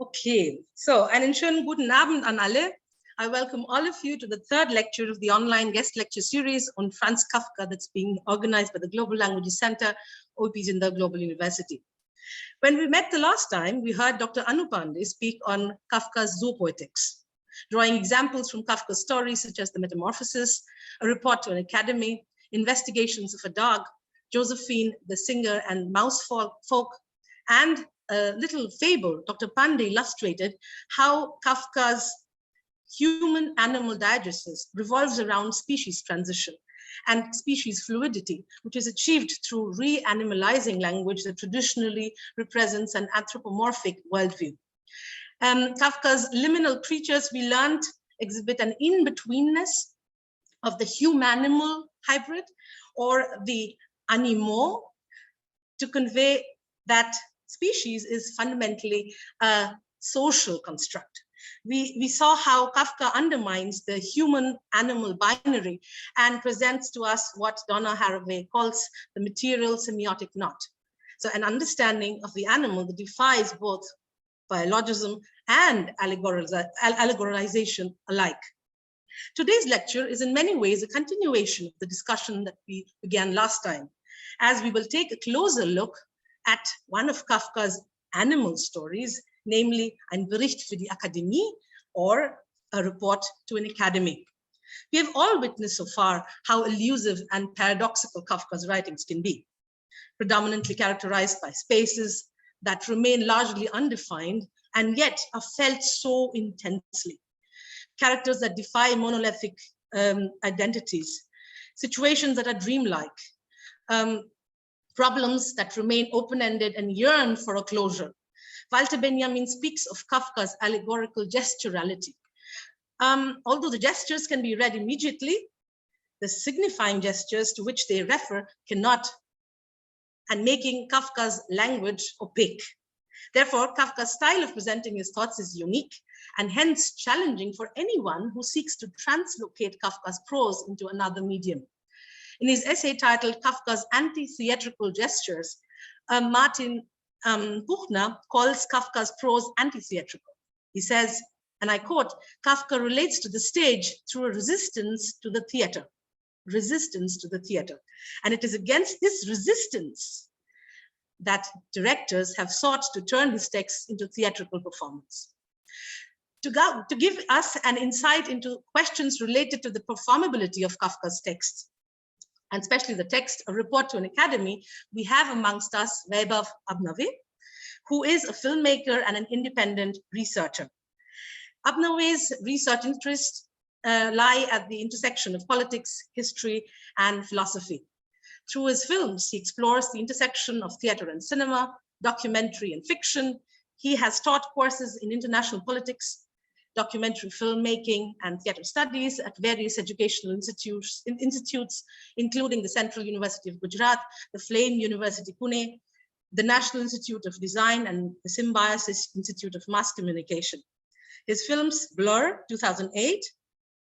Okay, so einen schönen guten Abend an alle. I welcome all of you to the third lecture of the online guest lecture series on Franz Kafka that's being organized by the Global Languages Center, Gandhinagar Global University. When we met the last time, we heard Dr. Anu Pandey speak on Kafka's zoopoetics, drawing examples from Kafka's stories such as The Metamorphosis, A Report to an Academy, Investigations of a Dog, Josephine, the Singer and Mouse Folk, and a little fable. Dr. Pandey illustrated how Kafka's human-animal diagesis revolves around species transition and species fluidity, which is achieved through re-animalizing language that traditionally represents an anthropomorphic worldview. Kafka's liminal creatures, we learned, exhibit an in-betweenness of the human-animal hybrid or the animal, to convey that species is fundamentally a social construct. We saw how Kafka undermines the human-animal binary and presents to us what Donna Haraway calls the material semiotic knot. So an understanding of the animal that defies both biologism and allegorization alike. Today's lecture is in many ways a continuation of the discussion that we began last time, as we will take a closer look at one of Kafka's animal stories, namely Ein Bericht für die Akademie, or A Report to an Academy. We have all witnessed so far how elusive and paradoxical Kafka's writings can be, predominantly characterized by spaces that remain largely undefined and yet are felt so intensely. Characters that defy monolithic identities, situations that are dreamlike, problems that remain open-ended and yearn for a closure. Walter Benjamin speaks of Kafka's allegorical gesturality. Although the gestures can be read immediately, the signifying gestures to which they refer cannot, and making Kafka's language opaque. Therefore, Kafka's style of presenting his thoughts is unique and hence challenging for anyone who seeks to translocate Kafka's prose into another medium. In his essay titled Kafka's Anti-Theatrical Gestures, Martin Buchner calls Kafka's prose anti-theatrical. He says, and I quote, Kafka relates to the stage through a resistance to the theater. Resistance to the theater. And it is against this resistance that directors have sought to turn his texts into theatrical performance. To give us an insight into questions related to the performability of Kafka's texts, and especially the text, A Report to an Academy, we have amongst us VAIBHAV ABNAVE, who is a filmmaker and an independent researcher. ABNAVE's research interests lie at the intersection of politics, history, and philosophy. Through his films, he explores the intersection of theater and cinema, documentary and fiction. He has taught courses in international politics, documentary filmmaking, and theater studies at various educational institutes, including the Central University of Gujarat, the Flame University Pune, the National Institute of Design, and the Symbiosis Institute of Mass Communication. His films Blur, 2008,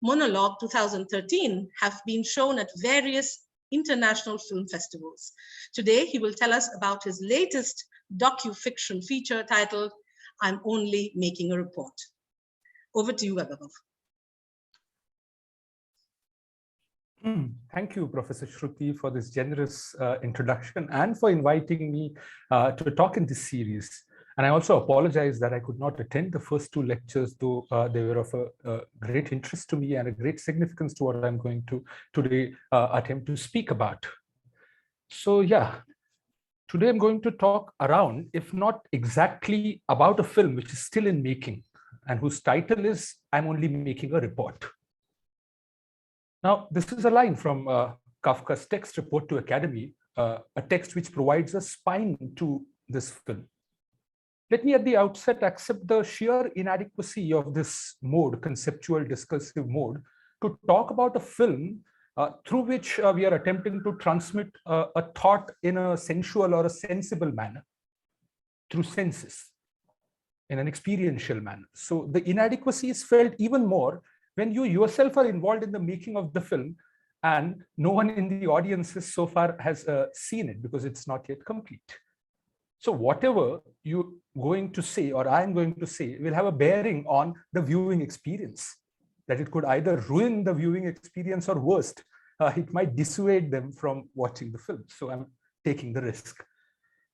Monologue, 2013, have been shown at various international film festivals. Today, he will tell us about his latest docu-fiction feature titled, I'm Only Making a Report. Over to you, VAIBHAV. Thank you, Professor Shruti, for this generous introduction and for inviting me to talk in this series. And I also apologize that I could not attend the first two lectures, though they were of a great interest to me and a great significance to what I'm going to today attempt to speak about. So yeah, today I'm going to talk around, if not exactly about a film which is still in making and whose title is I'm Only Making a Report. Now, this is a line from Kafka's text Report to Academy, a text which provides a spine to this film. Let me at the outset accept the sheer inadequacy of this mode, conceptual discursive mode, to talk about a film through which we are attempting to transmit a thought in a sensual or a sensible manner through senses, in an experiential manner. So the inadequacy is felt even more when you yourself are involved in the making of the film and no one in the audiences so far has seen it because it's not yet complete. So whatever you're going to say or I'm going to say will have a bearing on the viewing experience, that it could either ruin the viewing experience or worst, it might dissuade them from watching the film. So I'm taking the risk.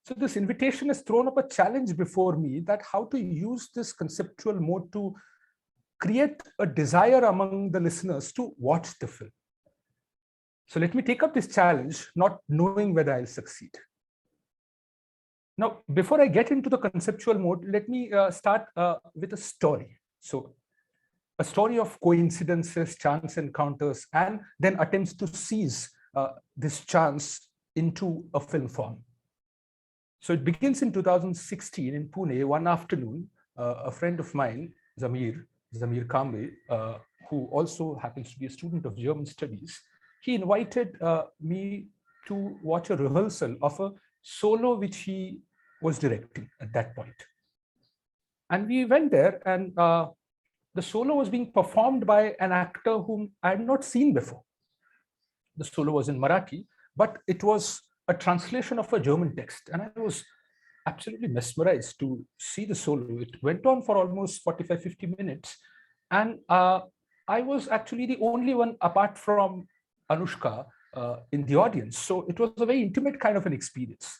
So this invitation has thrown up a challenge before me, that how to use this conceptual mode to create a desire among the listeners to watch the film. So let me take up this challenge, not knowing whether I'll succeed. Now, before I get into the conceptual mode, let me start with a story. So a story of coincidences, chance encounters, and then attempts to seize this chance into a film form. So it begins in 2016 in Pune. One afternoon, a friend of mine, Zamir Kambe, who also happens to be a student of German studies, he invited me to watch a rehearsal of a solo which he was directing at that point. And we went there, and the solo was being performed by an actor whom I had not seen before. The solo was in Marathi, but it was a translation of a German text. And I was absolutely mesmerized to see the solo. It went on for almost 45-50 minutes. And I was actually the only one apart from Anushka in the audience. So it was a very intimate kind of an experience.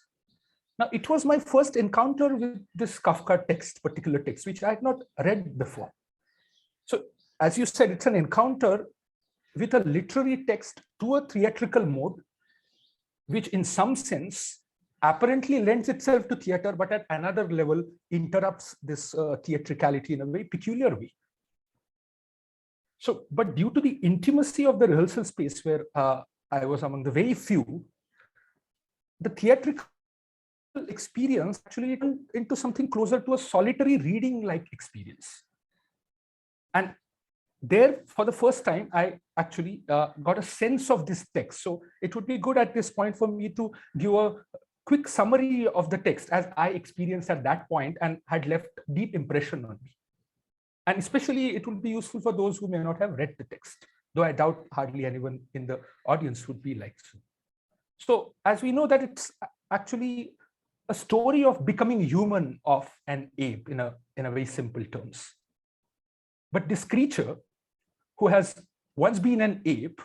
Now, it was my first encounter with this Kafka text, particular text, which I had not read before. So as you said, it's an encounter with a literary text to a theatrical mode, which in some sense apparently lends itself to theater, but at another level interrupts this theatricality in a very peculiar way. So, but due to the intimacy of the rehearsal space where I was among the very few, the theatrical experience actually turned into something closer to a solitary reading-like experience. And there, for the first time, I actually got a sense of this text. So it would be good at this point for me to give a quick summary of the text as I experienced at that point and had left deep impression on me. And especially it would be useful for those who may not have read the text, though I doubt hardly anyone in the audience would be like so. So as we know that it's actually a story of becoming human of an ape in a very simple terms. But this creature, who has once been an ape,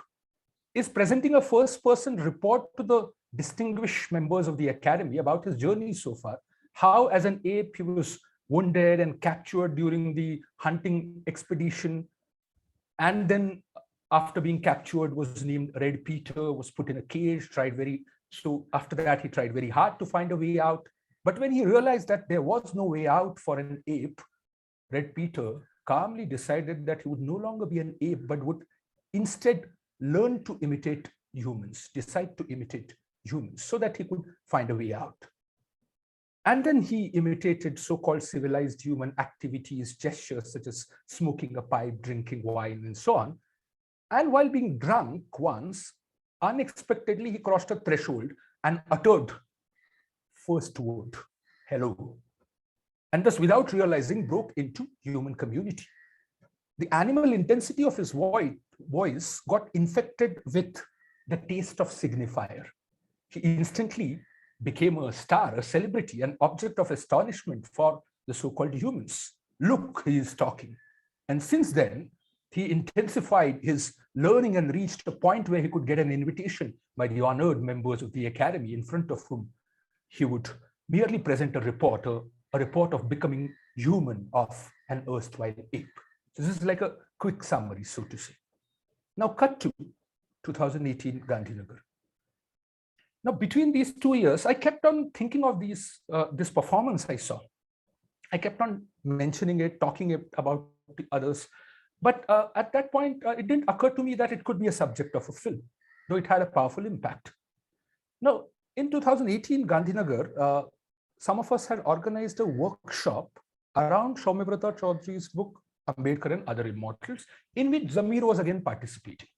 is presenting a first-person report to the distinguished members of the academy about his journey so far, how as an ape he was wounded and captured during the hunting expedition, and then after being captured was named Red Peter, was put in a cage, so after that he tried very hard to find a way out. But when he realized that there was no way out for an ape, Red Peter calmly decided that he would no longer be an ape, but would instead learn to imitate humans, decide to imitate humans so that he could find a way out. And then he imitated so-called civilized human activities, gestures such as smoking a pipe, drinking wine, and so on. And while being drunk once, unexpectedly he crossed a threshold and uttered first word, hello. And thus, without realizing, broke into human community. The animal intensity of his voice got infected with the taste of signifier. He instantly became a star, a celebrity, an object of astonishment for the so-called humans. Look, he is talking. And since then, he intensified his learning and reached a point where he could get an invitation by the honored members of the academy, in front of whom he would merely present a report of becoming human of an erstwhile ape. So this is like a quick summary, so to say. Now cut to 2018 Gandhinagar. Now between these 2 years, I kept on thinking of this performance I saw. I kept on mentioning it, talking about the others. But at that point, it didn't occur to me that it could be a subject of a film, though it had a powerful impact. Now, in 2018 Gandhinagar, some of us had organized a workshop around Soumyabrata Chaudhary's book, Ambedkar and Other Immortals, in which Zamir was again participating.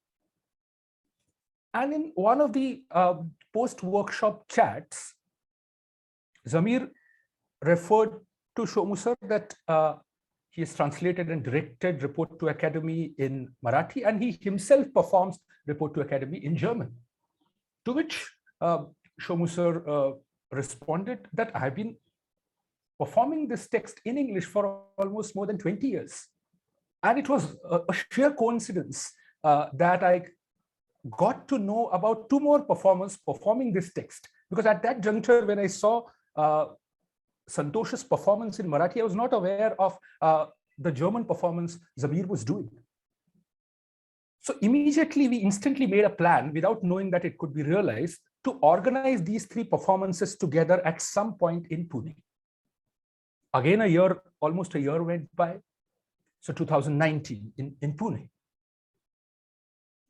And in one of the post-workshop chats, Zamir referred to Shomu sir that he has translated and directed Report to Academy in Marathi, and he himself performs Report to Academy in German. To which Shomu sir responded that I've been performing this text in English for almost more than 20 years. And it was a sheer coincidence that I got to know about two more performers performing this text. Because at that juncture, when I saw Santosh's performance in Marathi, I was not aware of the German performance Zamir was doing. So immediately, we instantly made a plan without knowing that it could be realized to organize these three performances together at some point in Pune. Again, almost a year went by. So 2019 in Pune.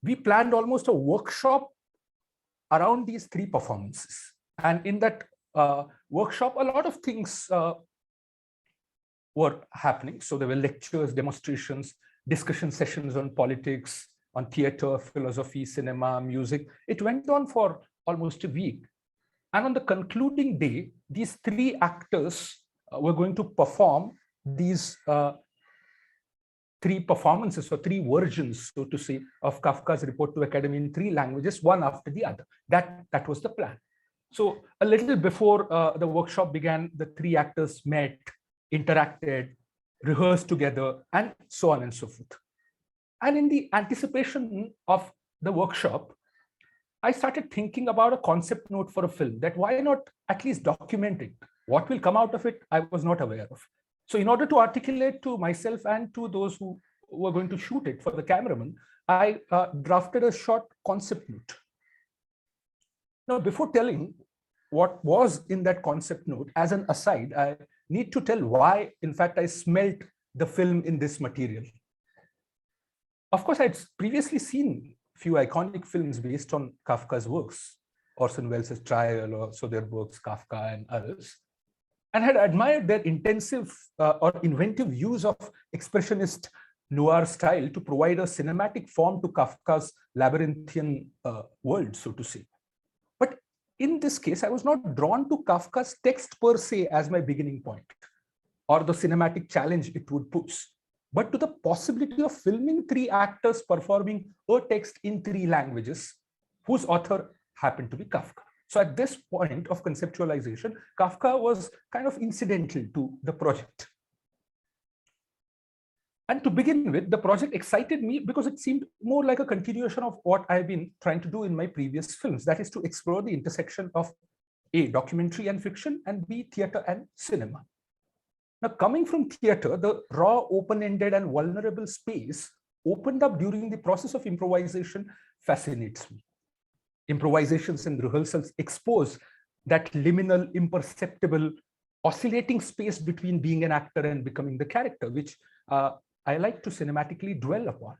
We planned almost a workshop around these three performances. And in that workshop, a lot of things were happening. So there were lectures, demonstrations, discussion sessions on politics, on theater, philosophy, cinema, music. It went on for almost a week. And on the concluding day, these three actors were going to perform these three performances or three versions, so to say, of Kafka's Report to Academy in three languages, one after the other. That was the plan. So a little before the workshop began, the three actors met, interacted, rehearsed together, and so on and so forth. And in the anticipation of the workshop, I started thinking about a concept note for a film, that why not at least document it? What will come out of it, I was not aware of. So in order to articulate to myself and to those who were going to shoot it for the cameraman, I drafted a short concept note. Now, before telling what was in that concept note, as an aside, I need to tell why, in fact, I smelt the film in this material. Of course, I'd previously seen a few iconic films based on Kafka's works, Orson Welles' Trial, or Soderbergh's Kafka and others, and had admired their intensive or inventive use of expressionist noir style to provide a cinematic form to Kafka's labyrinthian world, so to say. But in this case, I was not drawn to Kafka's text per se as my beginning point, or the cinematic challenge it would pose, but to the possibility of filming three actors performing a text in three languages, whose author happened to be Kafka. So at this point of conceptualization, Kafka was kind of incidental to the project. And to begin with, the project excited me because it seemed more like a continuation of what I've been trying to do in my previous films, that is to explore the intersection of A, documentary and fiction, and B, theater and cinema. Now, coming from theater, the raw, open-ended and vulnerable space opened up during the process of improvisation fascinates me. Improvisations and rehearsals expose that liminal, imperceptible, oscillating space between being an actor and becoming the character, which I like to cinematically dwell upon.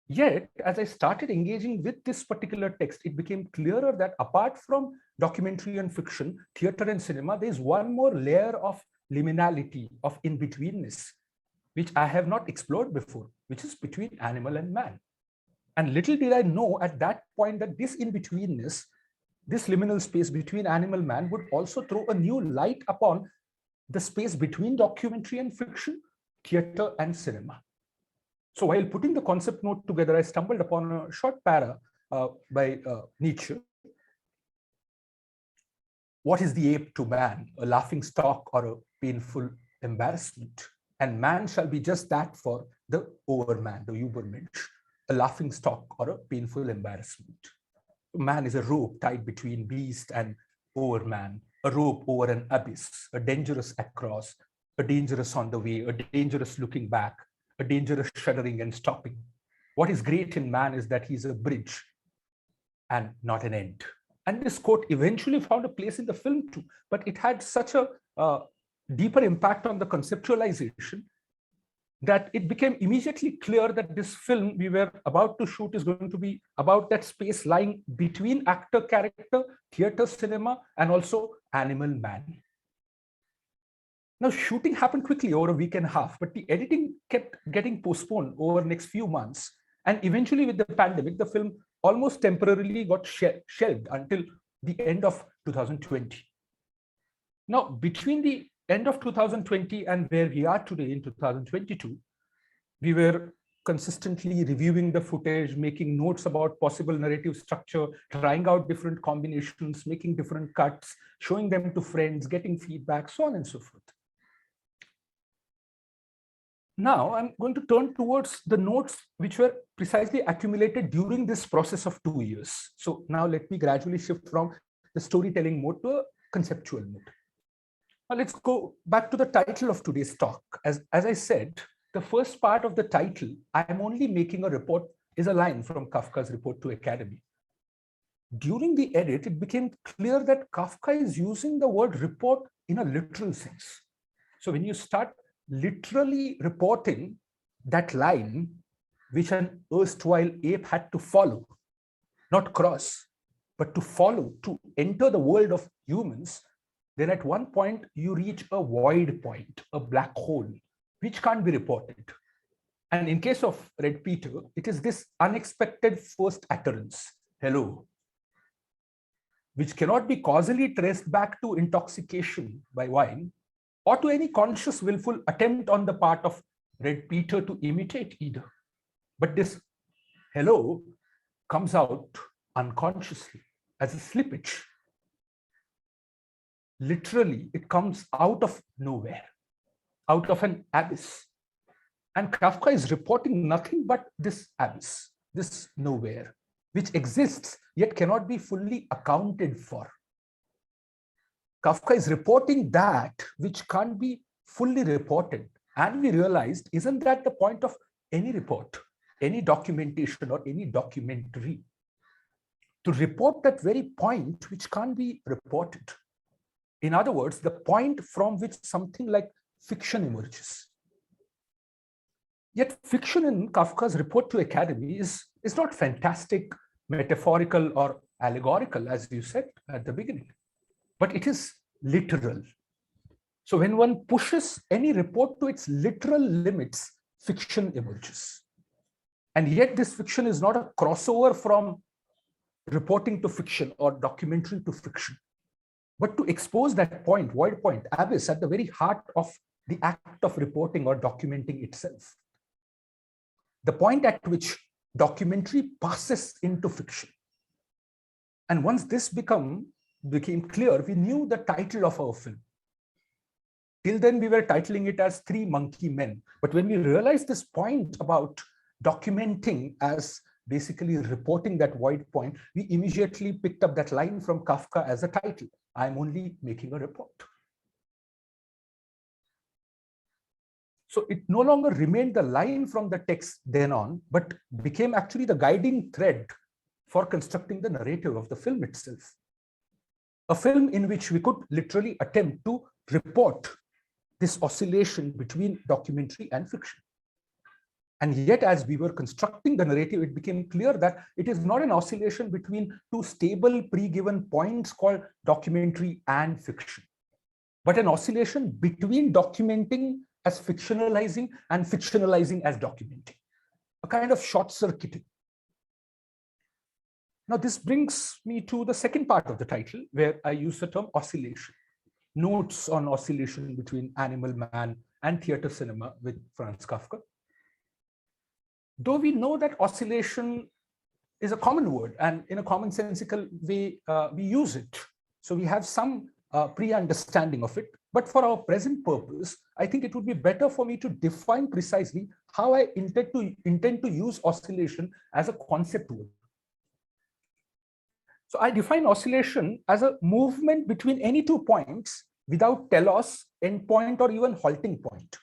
Yet, as I started engaging with this particular text, it became clearer that apart from documentary and fiction, theater and cinema, there's one more layer of liminality, of in-betweenness, which I have not explored before, which is between animal and man. And little did I know at that point that this in-betweenness, this liminal space between animal and man, would also throw a new light upon the space between documentary and fiction, theater and cinema. So while putting the concept note together, I stumbled upon a short para by Nietzsche. What is the ape to man? A laughing stock or a painful embarrassment? And man shall be just that for the overman, the Übermensch, a laughing stock or a painful embarrassment. Man is a rope tied between beast and overman, a rope over an abyss, a dangerous across, a dangerous on the way, a dangerous looking back, a dangerous shuddering and stopping. What is great in man is that he's a bridge and not an end. And this quote eventually found a place in the film too, but it had such a deeper impact on the conceptualization that it became immediately clear that this film we were about to shoot is going to be about that space lying between actor, character, theater, cinema, and also animal man. Now, shooting happened quickly over a week and a half, but the editing kept getting postponed over the next few months. And eventually with the pandemic, the film almost temporarily got shelved until the end of 2020. Now, between the end of 2020 and where we are today in 2022, we were consistently reviewing the footage, making notes about possible narrative structure, trying out different combinations, making different cuts, showing them to friends, getting feedback, so on and so forth. Now I'm going to turn towards the notes which were precisely accumulated during this process of 2 years. So now let me gradually shift from the storytelling mode to a conceptual mode. Now let's go back to the title of today's talk. As I said, the first part of the title, I am only making a report, is a line from Kafka's Report to Academy. During the edit, it became clear that Kafka is using the word report in a literal sense. So when you start literally reporting that line, which an erstwhile ape had to follow, not cross, but to follow, to enter the world of humans, then at one point you reach a void point, a black hole, which can't be reported. And in case of Red Peter, it is this unexpected first utterance, hello, which cannot be causally traced back to intoxication by wine, or to any conscious, willful attempt on the part of Red Peter to imitate either. But this hello comes out unconsciously as a slippage. Literally, it comes out of nowhere, out of an abyss. And Kafka is reporting nothing but this abyss, this nowhere, which exists yet cannot be fully accounted for. Kafka is reporting that which can't be fully reported. And we realized, isn't that the point of any report, any documentation or any documentary? To report that very point which can't be reported. In other words, the point from which something like fiction emerges. Yet fiction in Kafka's Report to Academy is not fantastic, metaphorical, or allegorical, as you said at the beginning, but it is literal. So when one pushes any report to its literal limits, fiction emerges. And yet this fiction is not a crossover from reporting to fiction or documentary to fiction, but to expose that point, void point, abyss at the very heart of the act of reporting or documenting itself. The point at which documentary passes into fiction. And once this became clear, we knew the title of our film. Till then, we were titling it as Three Monkey Men. But when we realized this point about documenting as basically reporting that void point, we immediately picked up that line from Kafka as a title. I'm only making a report. So it no longer remained the line from the text then on, but became actually the guiding thread for constructing the narrative of the film itself. A film in which we could literally attempt to report this oscillation between documentary and fiction. And yet, as we were constructing the narrative, it became clear that it is not an oscillation between two stable pre-given points called documentary and fiction, but an oscillation between documenting as fictionalizing and fictionalizing as documenting, a kind of short circuiting. Now, this brings me to the second part of the title, where I use the term oscillation, notes on oscillation between animal, man, and theater cinema with Franz Kafka. Though we know that oscillation is a common word, and in a commonsensical way, we use it. So we have some pre-understanding of it. But for our present purpose, I think it would be better for me to define precisely how I intend to use oscillation as a concept word. So I define oscillation as a movement between any 2 points without telos, endpoint, or even halting point.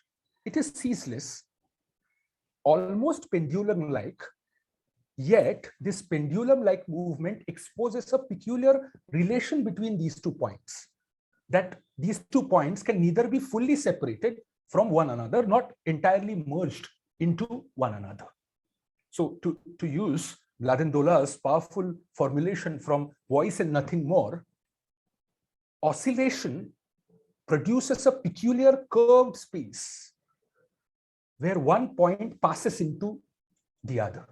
It is ceaseless, almost pendulum-like, yet this pendulum-like movement exposes a peculiar relation between these 2 points, that these 2 points can neither be fully separated from one another, not entirely merged into one another. So to use Gladendola's powerful formulation from Voice and Nothing More, oscillation produces a peculiar curved space where one point passes into the other.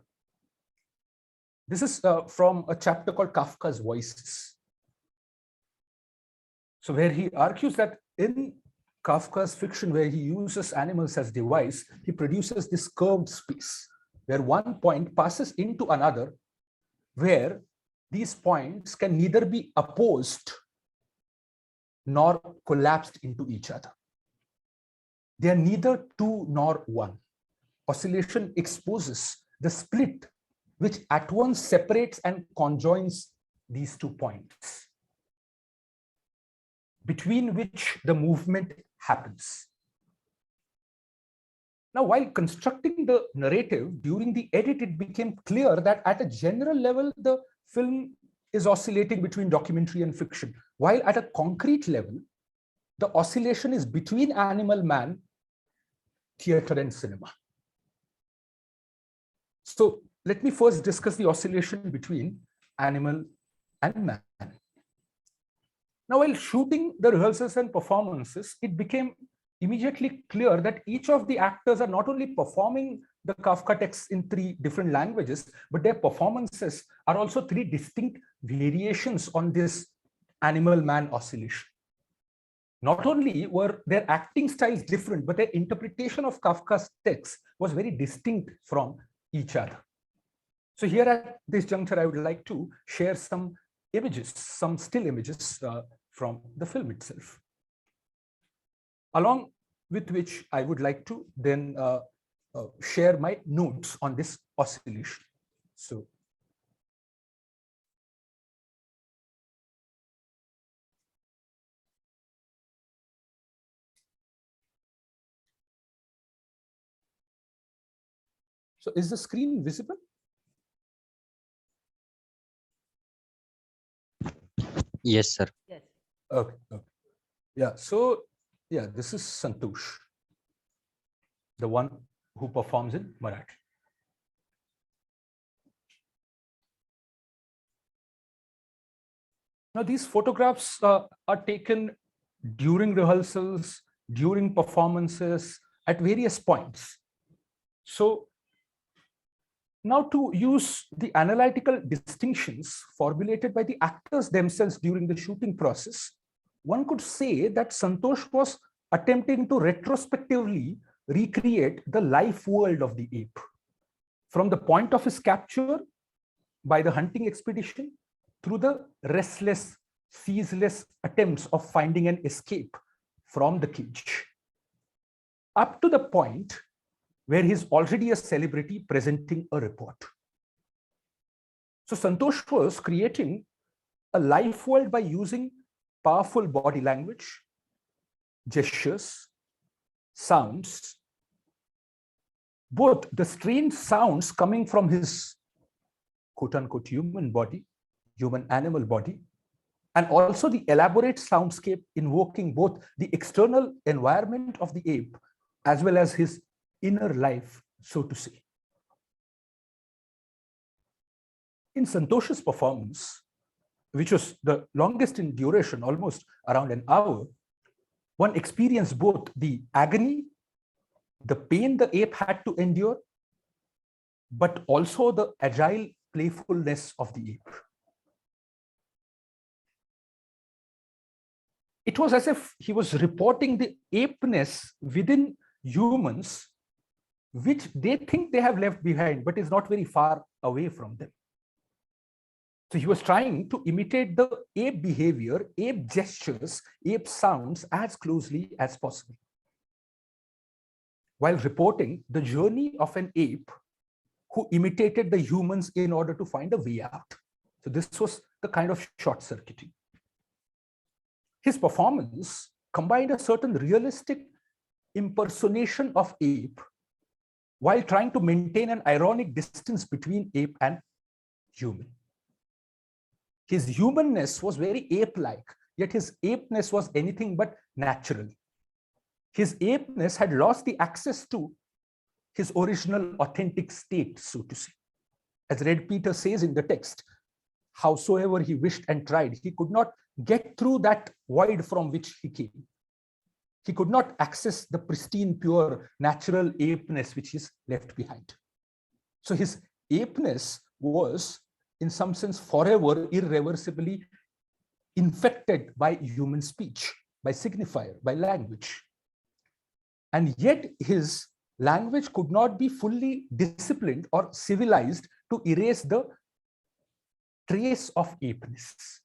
This is from a chapter called Kafka's Voices. So where he argues that in Kafka's fiction, where he uses animals as device, he produces this curved space. where one point passes into another, where these points can neither be opposed nor collapsed into each other. They are neither two nor one. Oscillation exposes the split which at once separates and conjoins these 2 points, between which the movement happens. Now, while constructing the narrative during the edit, it became clear that at a general level, the film is oscillating between documentary and fiction, while at a concrete level, the oscillation is between animal, man, theater, and cinema. So let me first discuss the oscillation between animal and man. Now, while shooting the rehearsals and performances, it became immediately clear that each of the actors are not only performing the Kafka texts in 3 different languages, but their performances are also 3 distinct variations on this animal-man oscillation. Not only were their acting styles different, but their interpretation of Kafka's text was very distinct from each other. So here at this juncture, I would like to share some images, some still images from the film itself, along with which I would like to then share my notes on this oscillation. So is the screen visible? Yes, sir. Yes. Okay. Yeah. So yeah, this is Santosh, the one who performs in Marathi. Now, these photographs are taken during rehearsals, during performances, at various points. So now, to use the analytical distinctions formulated by the actors themselves during the shooting process, one could say that Santosh was attempting to retrospectively recreate the life world of the ape, from the point of his capture by the hunting expedition through the restless, ceaseless attempts of finding an escape from the cage, up to the point where he's already a celebrity presenting a report. So Santosh was creating a life world by using powerful body language, gestures, sounds, both the strange sounds coming from his quote-unquote human body, human animal body, and also the elaborate soundscape invoking both the external environment of the ape as well as his inner life, so to say. In Santosh's performance, which was the longest in duration, almost around an hour, one experienced both the agony, the pain the ape had to endure, but also the agile playfulness of the ape. It was as if he was reporting the apeness within humans, which they think they have left behind, but is not very far away from them. So he was trying to imitate the ape behavior, ape gestures, ape sounds as closely as possible, while reporting the journey of an ape who imitated the humans in order to find a way out. So this was the kind of short-circuiting. His performance combined a certain realistic impersonation of ape while trying to maintain an ironic distance between ape and human. His humanness was very ape-like, yet his apeness was anything but natural. His apeness had lost the access to his original authentic state, so to say. As Red Peter says in the text, howsoever he wished and tried, he could not get through that void from which he came. He could not access the pristine, pure, natural apeness which is left behind. So his apeness was, in some sense, forever, irreversibly infected by human speech, by signifier, by language. And yet his language could not be fully disciplined or civilized to erase the trace of apeness.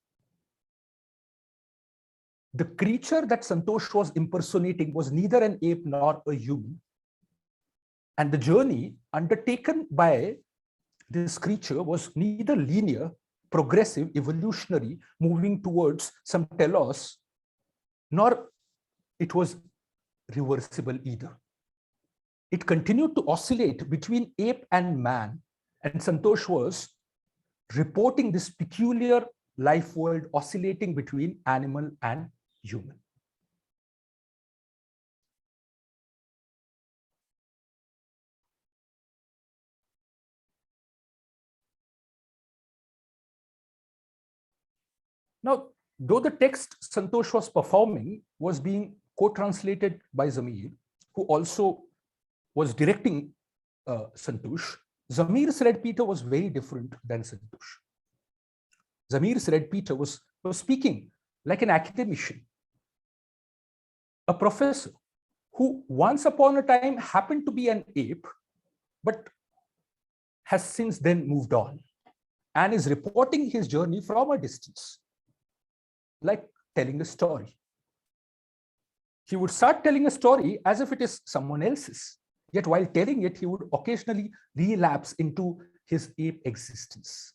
The creature that Santosh was impersonating was neither an ape nor a human. And the journey undertaken by this creature was neither linear, progressive, evolutionary, moving towards some telos, nor it was reversible either. It continued to oscillate between ape and man, and Santosh was reporting this peculiar life world oscillating between animal and human. Now, though the text Santosh was performing was being co-translated by Zamir, who also was directing Santosh, Zamir's Red Peter was very different than Santosh. Zamir's Red Peter was speaking like an academician, a professor who once upon a time happened to be an ape, but has since then moved on and is reporting his journey from a distance, like telling a story. He would start telling a story as if it is someone else's, yet while telling it, he would occasionally relapse into his ape existence.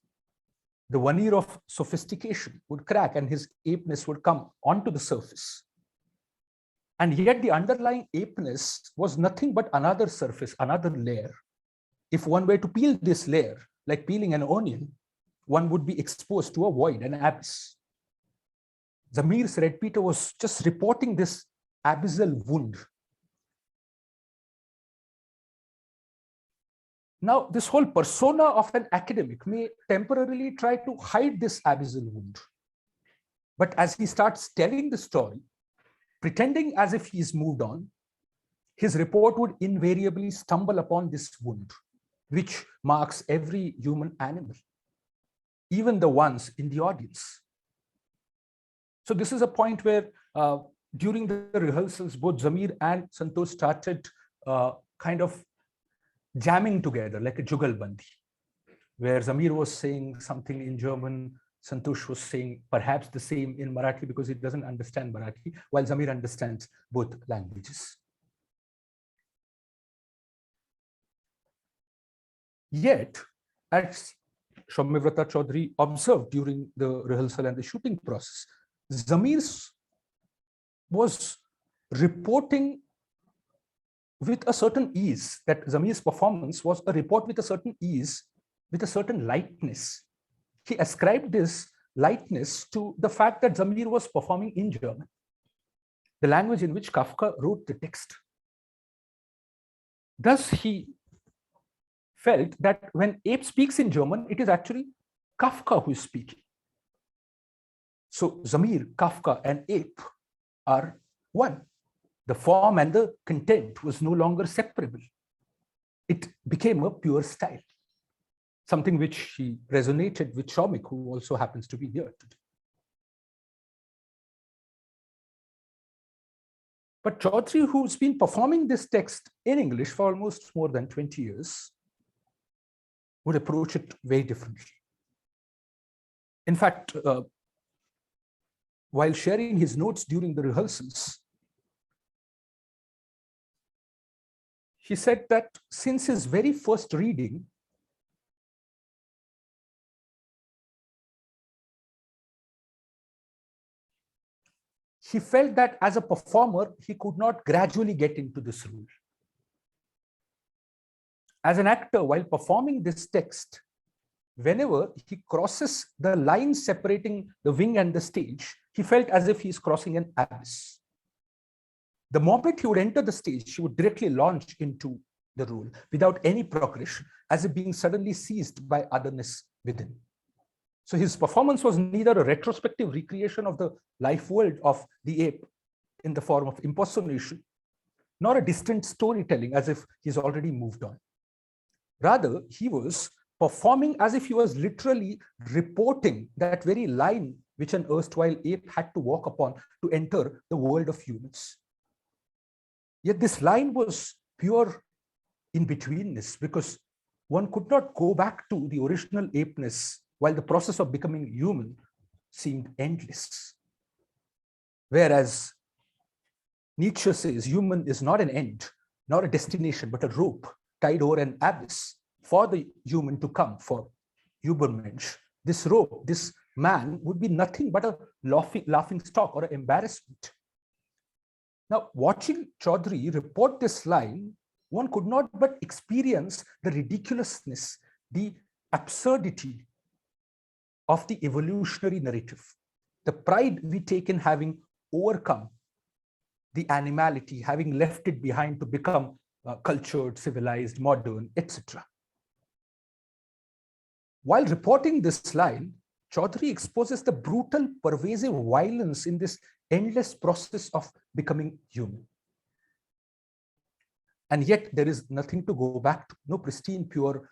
The veneer of sophistication would crack and his apeness would come onto the surface. And yet the underlying apeness was nothing but another surface, another layer. If one were to peel this layer, like peeling an onion, one would be exposed to a void, an abyss. Zamir's Red Peter was just reporting this abyssal wound. Now, this whole persona of an academic may temporarily try to hide this abyssal wound. But as he starts telling the story, pretending as if he's moved on, his report would invariably stumble upon this wound, which marks every human animal, even the ones in the audience. So this is a point where during the rehearsals, both Zamir and Santosh started kind of jamming together like a jugalbandi, where Zamir was saying something in German, Santosh was saying perhaps the same in Marathi because he doesn't understand Marathi, while Zamir understands both languages. Yet, as Shaumivrata Chaudhary observed during the rehearsal and the shooting process, Zamir was reporting with a certain ease, that Zamir's performance was a report with a certain ease, with a certain lightness. He ascribed this lightness to the fact that Zamir was performing in German, the language in which Kafka wrote the text. Thus, he felt that when ape speaks in German, it is actually Kafka who is speaking. So Zamir, Kafka, and ape are one. The form and the content was no longer separable. It became a pure style, something which he resonated with Shaumik, who also happens to be here today. But Chaudhary, who's been performing this text in English for almost more than 20 years, would approach it very differently. In fact, while sharing his notes during the rehearsals, he said that since his very first reading, he felt that as a performer, he could not gradually get into this role. As an actor, while performing this text, whenever he crosses the line separating the wing and the stage, he felt as if he's crossing an abyss. The moment he would enter the stage, he would directly launch into the role without any progression, as if being suddenly seized by otherness within. So his performance was neither a retrospective recreation of the life world of the ape in the form of impersonation, nor a distant storytelling as if he's already moved on. Rather, he was performing as if he was literally reporting that very line which an erstwhile ape had to walk upon to enter the world of humans. Yet this line was pure in-betweenness, because one could not go back to the original apeness while the process of becoming human seemed endless. Whereas Nietzsche says human is not an end, not a destination, but a rope tied over an abyss for the human to come, for Übermensch. This rope, this man would be nothing but a laughing stock or an embarrassment. Now, watching Chaudhary report this line, one could not but experience the ridiculousness, the absurdity of the evolutionary narrative, the pride we take in having overcome the animality, having left it behind to become cultured, civilized, modern, etc. While reporting this line, Chaudhary exposes the brutal, pervasive violence in this endless process of becoming human. And yet there is nothing to go back to, no pristine, pure,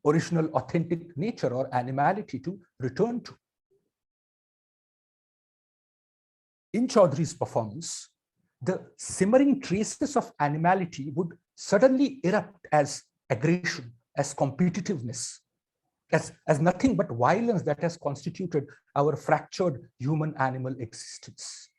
original, authentic nature or animality to return to. In Chaudhary's performance, the simmering traces of animality would suddenly erupt as aggression, as competitiveness, as nothing but violence that has constituted our fractured human-animal existence.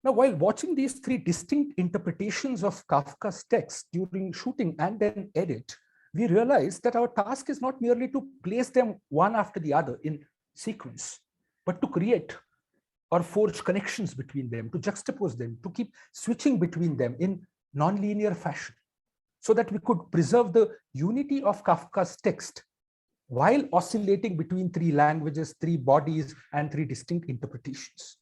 Now, while watching these three distinct interpretations of Kafka's text during shooting and then edit, we realize that our task is not merely to place them one after the other in sequence, but to create or forge connections between them, to juxtapose them, to keep switching between them in non-linear fashion, so that we could preserve the unity of Kafka's text while oscillating between three languages, three bodies, and three distinct interpretations.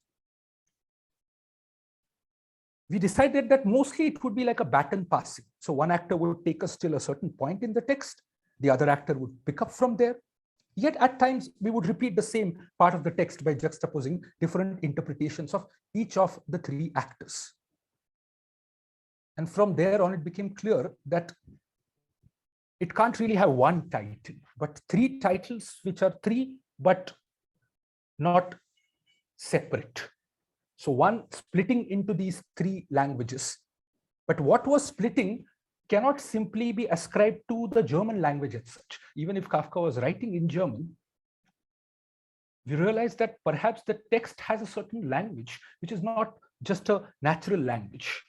We decided that mostly it would be like a baton passing. So one actor would take us till a certain point in the text, the other actor would pick up from there. Yet at times we would repeat the same part of the text by juxtaposing different interpretations of each of the three actors. And from there on, it became clear that it can't really have one title, but three titles, which are three, but not separate. So one splitting into these three languages. But what was splitting cannot simply be ascribed to the German language as such. Even if Kafka was writing in German, we realized that perhaps the text has a certain language, which is not just a natural language,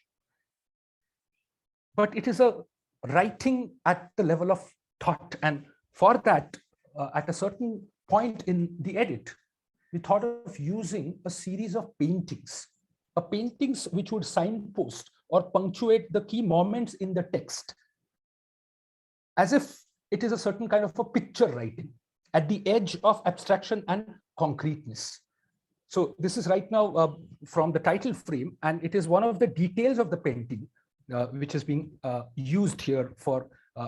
but it is a writing at the level of thought. And for that, at a certain point in the edit, we thought of using a series of paintings which would signpost or punctuate the key moments in the text, as if it is a certain kind of a picture writing at the edge of abstraction and concreteness. So this is right now from the title frame, and it is one of the details of the painting which is being used here for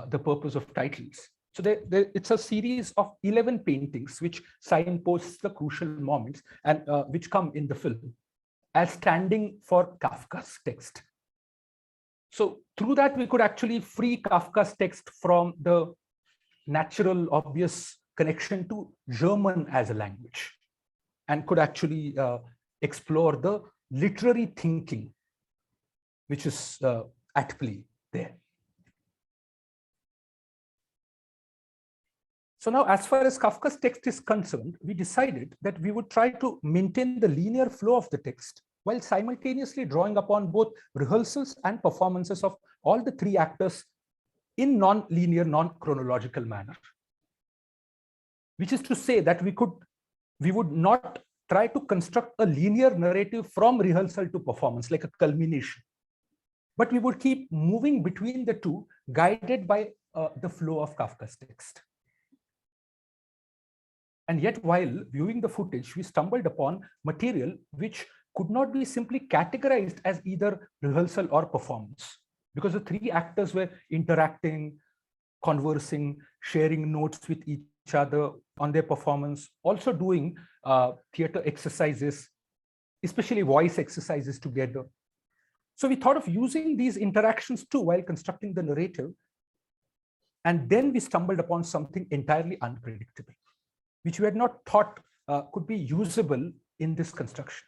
the purpose of titles. So it's a series of 11 paintings which signposts the crucial moments and which come in the film as standing for Kafka's text. So through that, we could actually free Kafka's text from the natural, obvious connection to German as a language, and could actually explore the literary thinking which is at play there. So now, as far as Kafka's text is concerned, we decided that we would try to maintain the linear flow of the text while simultaneously drawing upon both rehearsals and performances of all the three actors in non-linear, non-chronological manner. Which is to say that we would not try to construct a linear narrative from rehearsal to performance, like a culmination, but we would keep moving between the two, guided by the flow of Kafka's text. And yet, while viewing the footage, we stumbled upon material which could not be simply categorized as either rehearsal or performance, because the three actors were interacting, conversing, sharing notes with each other on their performance, also doing theater exercises, especially voice exercises together. So we thought of using these interactions too while constructing the narrative, And then we stumbled upon something entirely unpredictable, which we had not thought could be usable in this construction.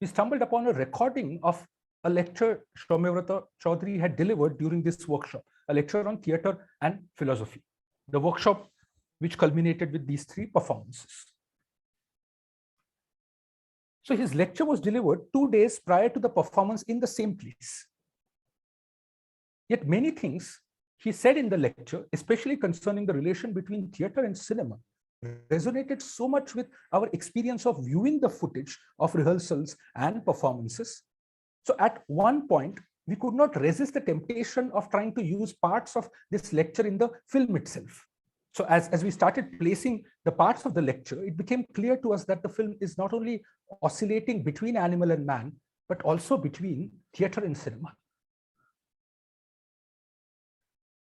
We stumbled upon a recording of a lecture Soumyavrata Chaudhary had delivered during this workshop, a lecture on theatre and philosophy, the workshop which culminated with these 3 performances. So his lecture was delivered 2 days prior to the performance in the same place. Yet many things he said in the lecture, especially concerning the relation between theatre and cinema, resonated so much with our experience of viewing the footage of rehearsals and performances. So at one point, we could not resist the temptation of trying to use parts of this lecture in the film itself. So as we started placing the parts of the lecture, it became clear to us that the film is not only oscillating between animal and man, but also between theatre and cinema.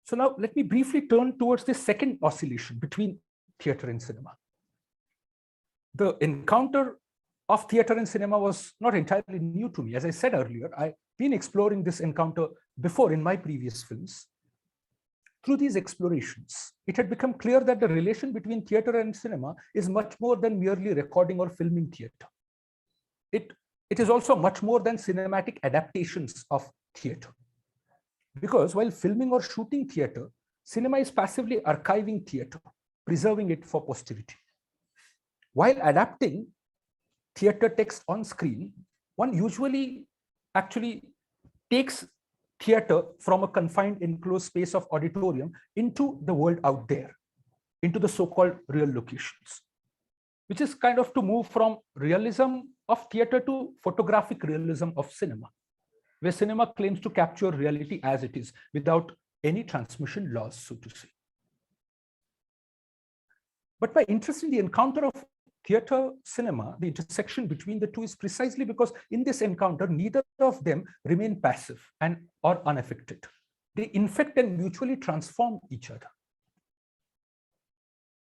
So now let me briefly turn towards this second oscillation between theatre and cinema. The encounter of theatre and cinema was not entirely new to me. As I said earlier, I've been exploring this encounter before in my previous films. Through these explorations, it had become clear that the relation between theatre and cinema is much more than merely recording or filming theatre. It is also much more than cinematic adaptations of theatre. Because while filming or shooting theatre, cinema is passively archiving theatre, preserving it for posterity. While adapting theatre text on screen, one usually actually takes theatre from a confined enclosed space of auditorium into the world out there, into the so-called real locations, which is kind of to move from realism of theatre to photographic realism of cinema, where cinema claims to capture reality as it is without any transmission laws, so to say. But my interest in the encounter of theatre cinema, the intersection between the two, is precisely because in this encounter, neither of them remain passive or unaffected. They infect and mutually transform each other.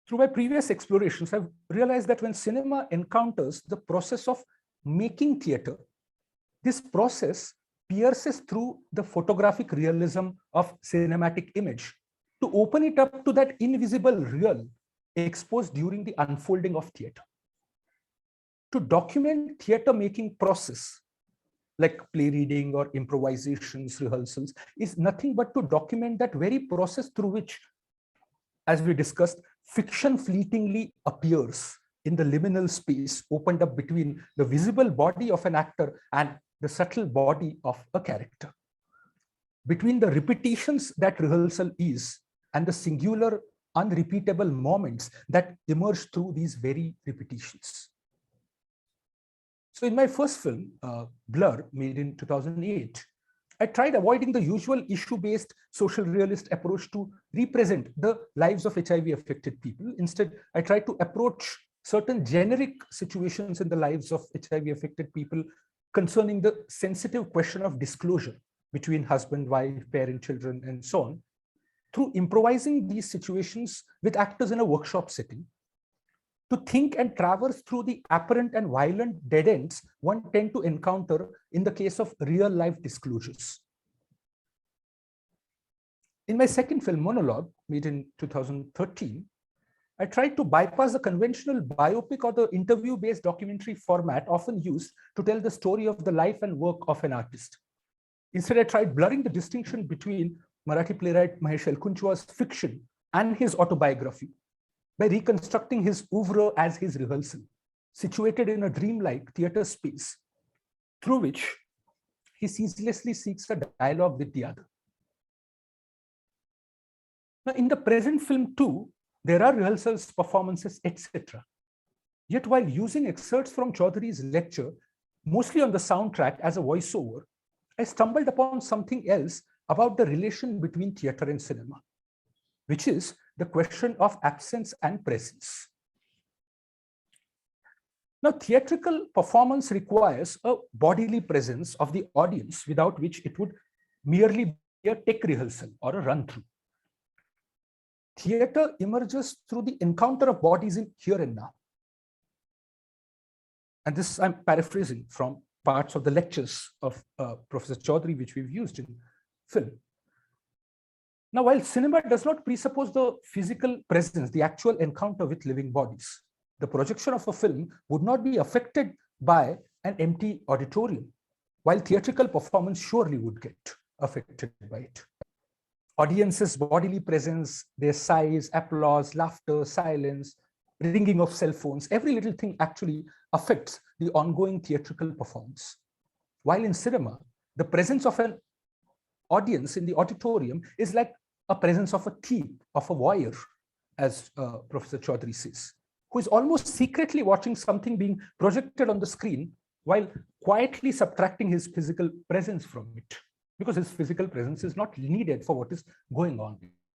Through my previous explorations, I've realized that when cinema encounters the process of making theatre, this process pierces through the photographic realism of cinematic image to open it up to that invisible real exposed during the unfolding of theatre. To document theatre making process, like play reading or improvisations, rehearsals, is nothing but to document that very process through which, as we discussed, fiction fleetingly appears in the liminal space opened up between the visible body of an actor and the subtle body of a character. Between the repetitions that rehearsal is and the singular, unrepeatable moments that emerge through these very repetitions. So in my first film, Blur, made in 2008, I tried avoiding the usual issue-based social realist approach to represent the lives of HIV-affected people. Instead, I tried to approach certain generic situations in the lives of HIV-affected people concerning the sensitive question of disclosure between husband, wife, parent, children, and so on, through improvising these situations with actors in a workshop setting, to think and traverse through the apparent and violent dead ends one tend to encounter in the case of real-life disclosures. In my second film, Monologue, made in 2013, I tried to bypass the conventional biopic or the interview-based documentary format often used to tell the story of the life and work of an artist. Instead, I tried blurring the distinction between Marathi playwright Mahesh Elkunchwa's fiction and his autobiography by reconstructing his oeuvre as his rehearsal, situated in a dreamlike theatre space, through which he ceaselessly seeks a dialogue with the other. Now, in the present film too, there are rehearsals, performances, etc. Yet while using excerpts from Chaudhary's lecture, mostly on the soundtrack as a voiceover, I stumbled upon something else about the relation between theatre and cinema, which is the question of absence and presence. Now, theatrical performance requires a bodily presence of the audience, without which it would merely be a tech rehearsal or a run-through. Theatre emerges through the encounter of bodies in here and now. And this I'm paraphrasing from parts of the lectures of Professor Chaudhary, which we've used in film. Now, while cinema does not presuppose the physical presence, the actual encounter with living bodies, the projection of a film would not be affected by an empty auditorium, while theatrical performance surely would get affected by it. Audiences' bodily presence, their size, applause, laughter, silence, ringing of cell phones, every little thing actually affects the ongoing theatrical performance. While in cinema, the presence of an audience in the auditorium is like a presence of a thief, of a voyeur, as Professor Chaudhary says, who is almost secretly watching something being projected on the screen while quietly subtracting his physical presence from it, because his physical presence is not needed for what is going on.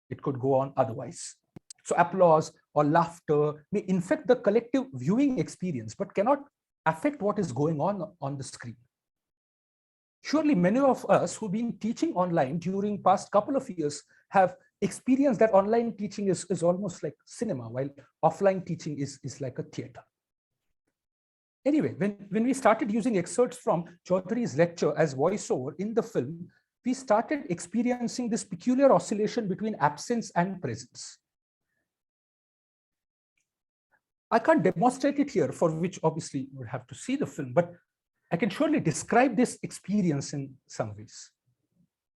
It could go on otherwise. So applause or laughter may infect the collective viewing experience, but cannot affect what is going on the screen. Surely many of us who've been teaching online during past couple of years have experienced that online teaching is almost like cinema, while offline teaching is like a theater. Anyway, when we started using excerpts from Chaudhary's lecture as voiceover in the film, we started experiencing this peculiar oscillation between absence and presence. I can't demonstrate it here, for which obviously you would have to see the film, but I can surely describe this experience in some ways.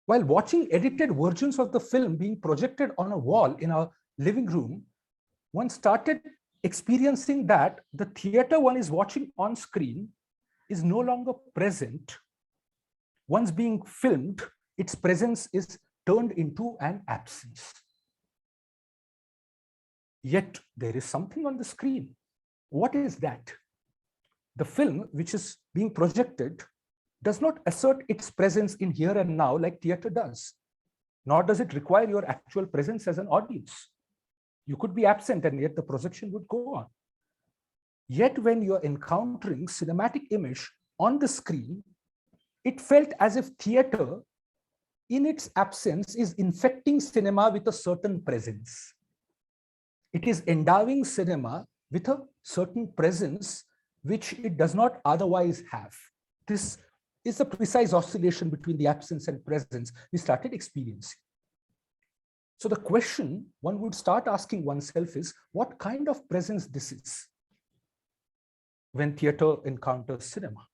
While watching edited versions of the film being projected on a wall in our living room, one started experiencing that the theater one is watching on screen is no longer present. Once being filmed, its presence is turned into an absence. Yet there is something on the screen. What is that? The film, which is being projected, does not assert its presence in here and now like theater does, nor does it require your actual presence as an audience. You could be absent and yet the projection would go on. Yet when you're encountering cinematic image on the screen, it felt as if theater, in its absence, is infecting cinema with a certain presence. It is endowing cinema with a certain presence which it does not otherwise have. This is a precise oscillation between the absence and presence we started experiencing. So the question one would start asking oneself is, what kind of presence this is when theater encounters cinema?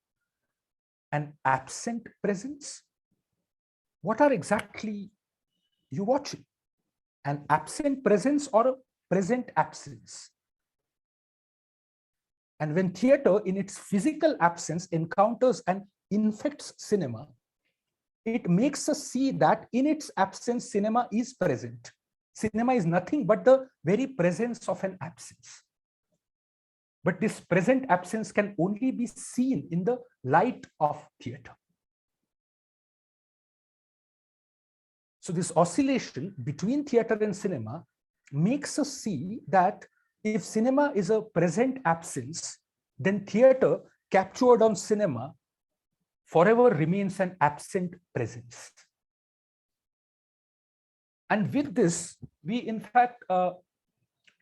An absent presence? What are exactly you watching? An absent presence or a present absence? And when theater in its physical absence encounters and infects cinema, it makes us see that in its absence, cinema is present. Cinema is nothing but the very presence of an absence. But this present absence can only be seen in the light of theater. So this oscillation between theater and cinema makes us see that if cinema is a present absence, then theater captured on cinema forever remains an absent presence. And with this, we in fact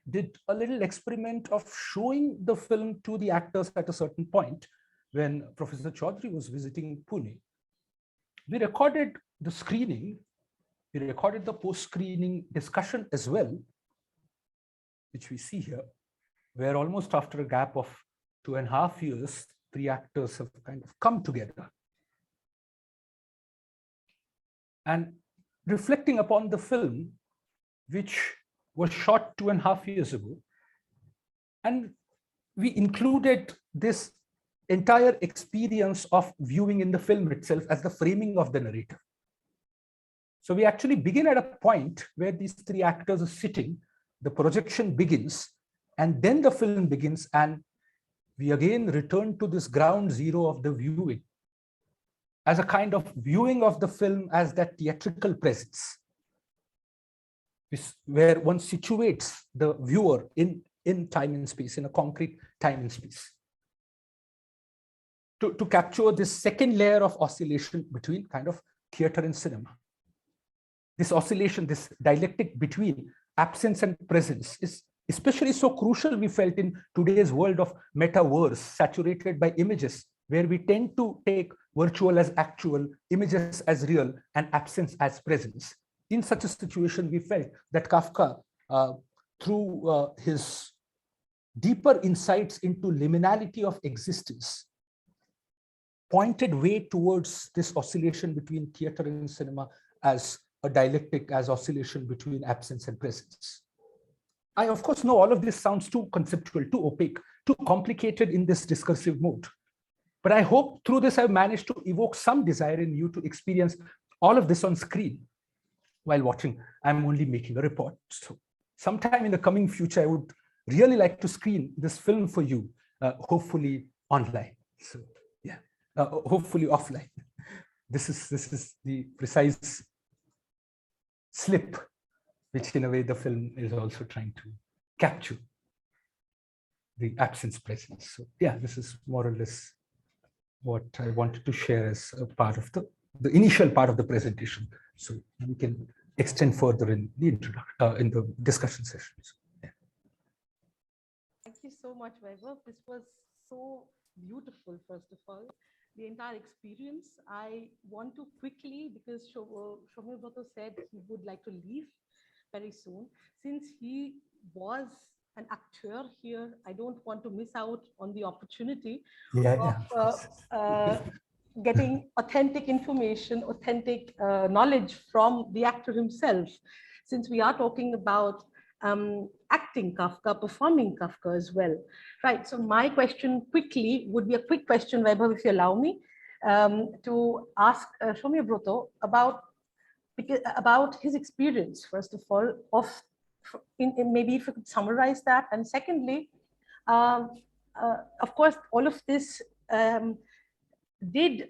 did a little experiment of showing the film to the actors at a certain point when Professor Chaudhary was visiting Pune. We recorded the screening, we recorded the post-screening discussion as well, which we see here, where almost after a gap of 2.5 years, 3 actors have kind of come together. And reflecting upon the film, which was shot 2.5 years ago, and we included this entire experience of viewing in the film itself as the framing of the narrator. So we actually begin at a point where these 3 actors are sitting, the projection begins, and then the film begins, and we again return to this ground zero of the viewing as a kind of viewing of the film as that theatrical presence, where one situates the viewer in time and space, in a concrete time and space, to capture this second layer of oscillation between kind of theater and cinema. This oscillation, this dialectic between absence and presence is especially so crucial, we felt, in today's world of metaverse, saturated by images, where we tend to take virtual as actual, images as real, and absence as presence. in such a situation, we felt that Kafka, through his deeper insights into liminality of existence, pointed way towards this oscillation between theater and cinema as a dialectic, as oscillation between absence and presence. I, of course, know all of this sounds too conceptual, too opaque, too complicated in this discursive mode. But I hope through this I've managed to evoke some desire in you to experience all of this on screen while watching. I'm only making a report. So sometime in the coming future, I would really like to screen this film for you, hopefully online. So yeah, hopefully offline. This is the precise slip, which in a way the film is also trying to capture, the absence presence. So yeah, this is more or less what I wanted to share as a part of the initial part of the presentation. So we can extend further in the introduction, in the discussion sessions. Yeah. Thank you so much, Vaibhav. This was so beautiful, first of all. The entire experience. I want to quickly, because Shoumyabrata said he would like to leave very soon. Since he was an actor here, I don't want to miss out on the opportunity of getting authentic information, authentic knowledge from the actor himself. Since we are talking about acting Kafka, performing Kafka as well. Right, so my question quickly would be a quick question, Vaibhav, if you allow me, to ask Shoumyabrata about his experience, first of all, of maybe if you could summarize that. And secondly, of course, all of this did,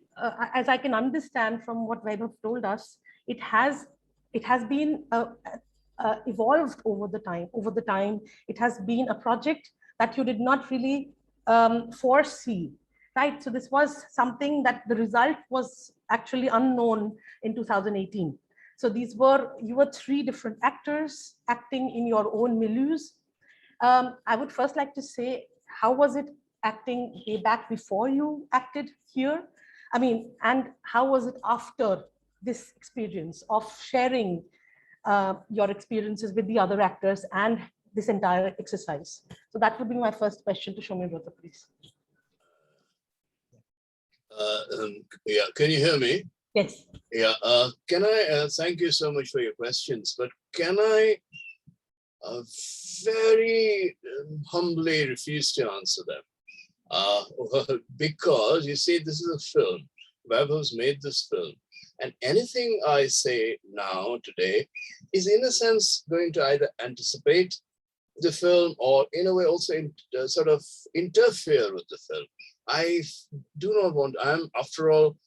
as I can understand from what Vaibhav told us, it has been evolved over the time. It has been a project that you did not really foresee, right? So this was something that the result was actually unknown in 2018. So you were three different actors acting in your own milieus. I would first like to say, how was it acting way back before you acted here? I mean, and how was it after this experience of sharing your experiences with the other actors and this entire exercise? So that would be my first question to Shoumyabrata, please. Yeah, can you hear me? Yes. Yeah, can I thank you so much for your questions, but can I very humbly refuse to answer them? Because you see, this is a film. Vaibhav's made this film. And anything I say now, today, is in a sense going to either anticipate the film or in a way also sort of interfere with the film. I do not want, I'm after all,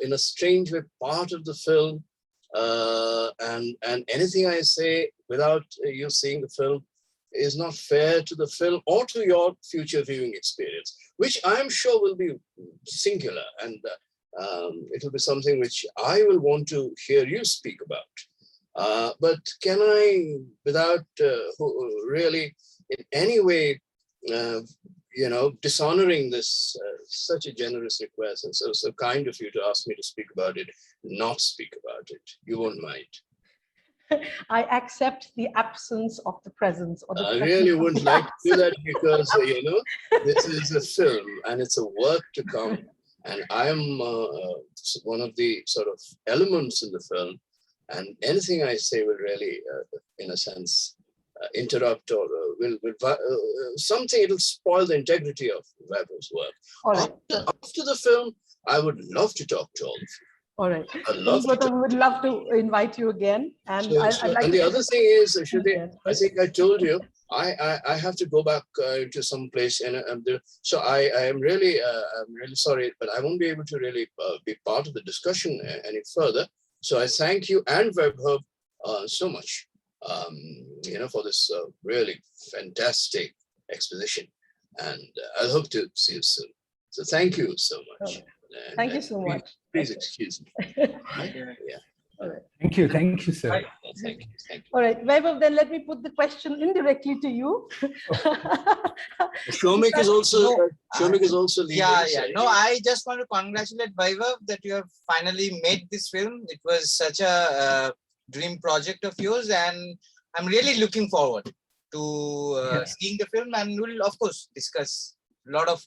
in a strange way, part of the film. And anything I say without you seeing the film is not fair to the film or to your future viewing experience, which I'm sure will be singular, and it will be something which I will want to hear you speak about. But can I, without really in any way, dishonoring this such a generous request, and so kind of you to ask me to speak about it, not speak about it? You won't mind. I accept the absence of the presence. Or the I really wouldn't like to do that because, this is a film and it's a work to come. And I'm one of the sort of elements in the film. And anything I say will really, in a sense, interrupt or something, it'll spoil the integrity of Vaibhav's work. All right. After the film, I would love to talk to all of you. All right. We would love to invite you again. And and the other thing is, Shruti, I think I told you, I have to go back to some place, and so I am really I'm really sorry, but I won't be able to really be part of the discussion any further. So I thank you and Vaibhav so much, for this really fantastic exposition, and I hope to see you soon. So thank you so much. Thank you so much. Please excuse me. Yeah. All right. Thank you, sir. Thank you. All right, Vaibhav, then let me put the question indirectly to you. Shoumik is also leading. Yeah. No, I just want to congratulate Vaibhav that you have finally made this film. It was such a dream project of yours, and I'm really looking forward to seeing the film, and we'll of course discuss a lot of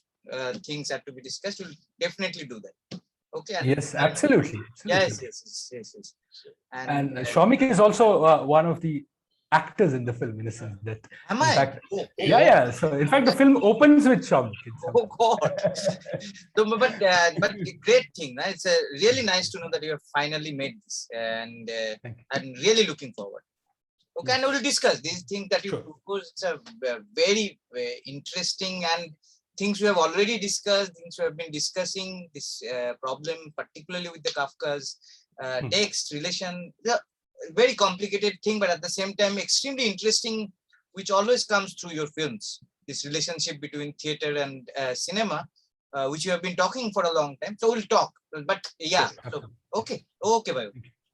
things have to be discussed. We'll definitely do that. Okay. Yes, absolutely. Yes. And Shomik is also one of the actors in the film, in a sense that. Am in I? fact, yeah. So in fact, the film opens with Shomik. Oh God! So, but great thing, right? It's really nice to know that you have finally made this, and I'm really looking forward. Okay, and we'll discuss these things that you propose. It's a very interesting and things we have already discussed. Things we have been discussing this problem, particularly with the Kafka's text relation. Very complicated thing, but at the same time extremely interesting, which always comes through your films, this relationship between theater and cinema, which you have been talking for a long time. So we'll talk, but yeah, so, okay, bye.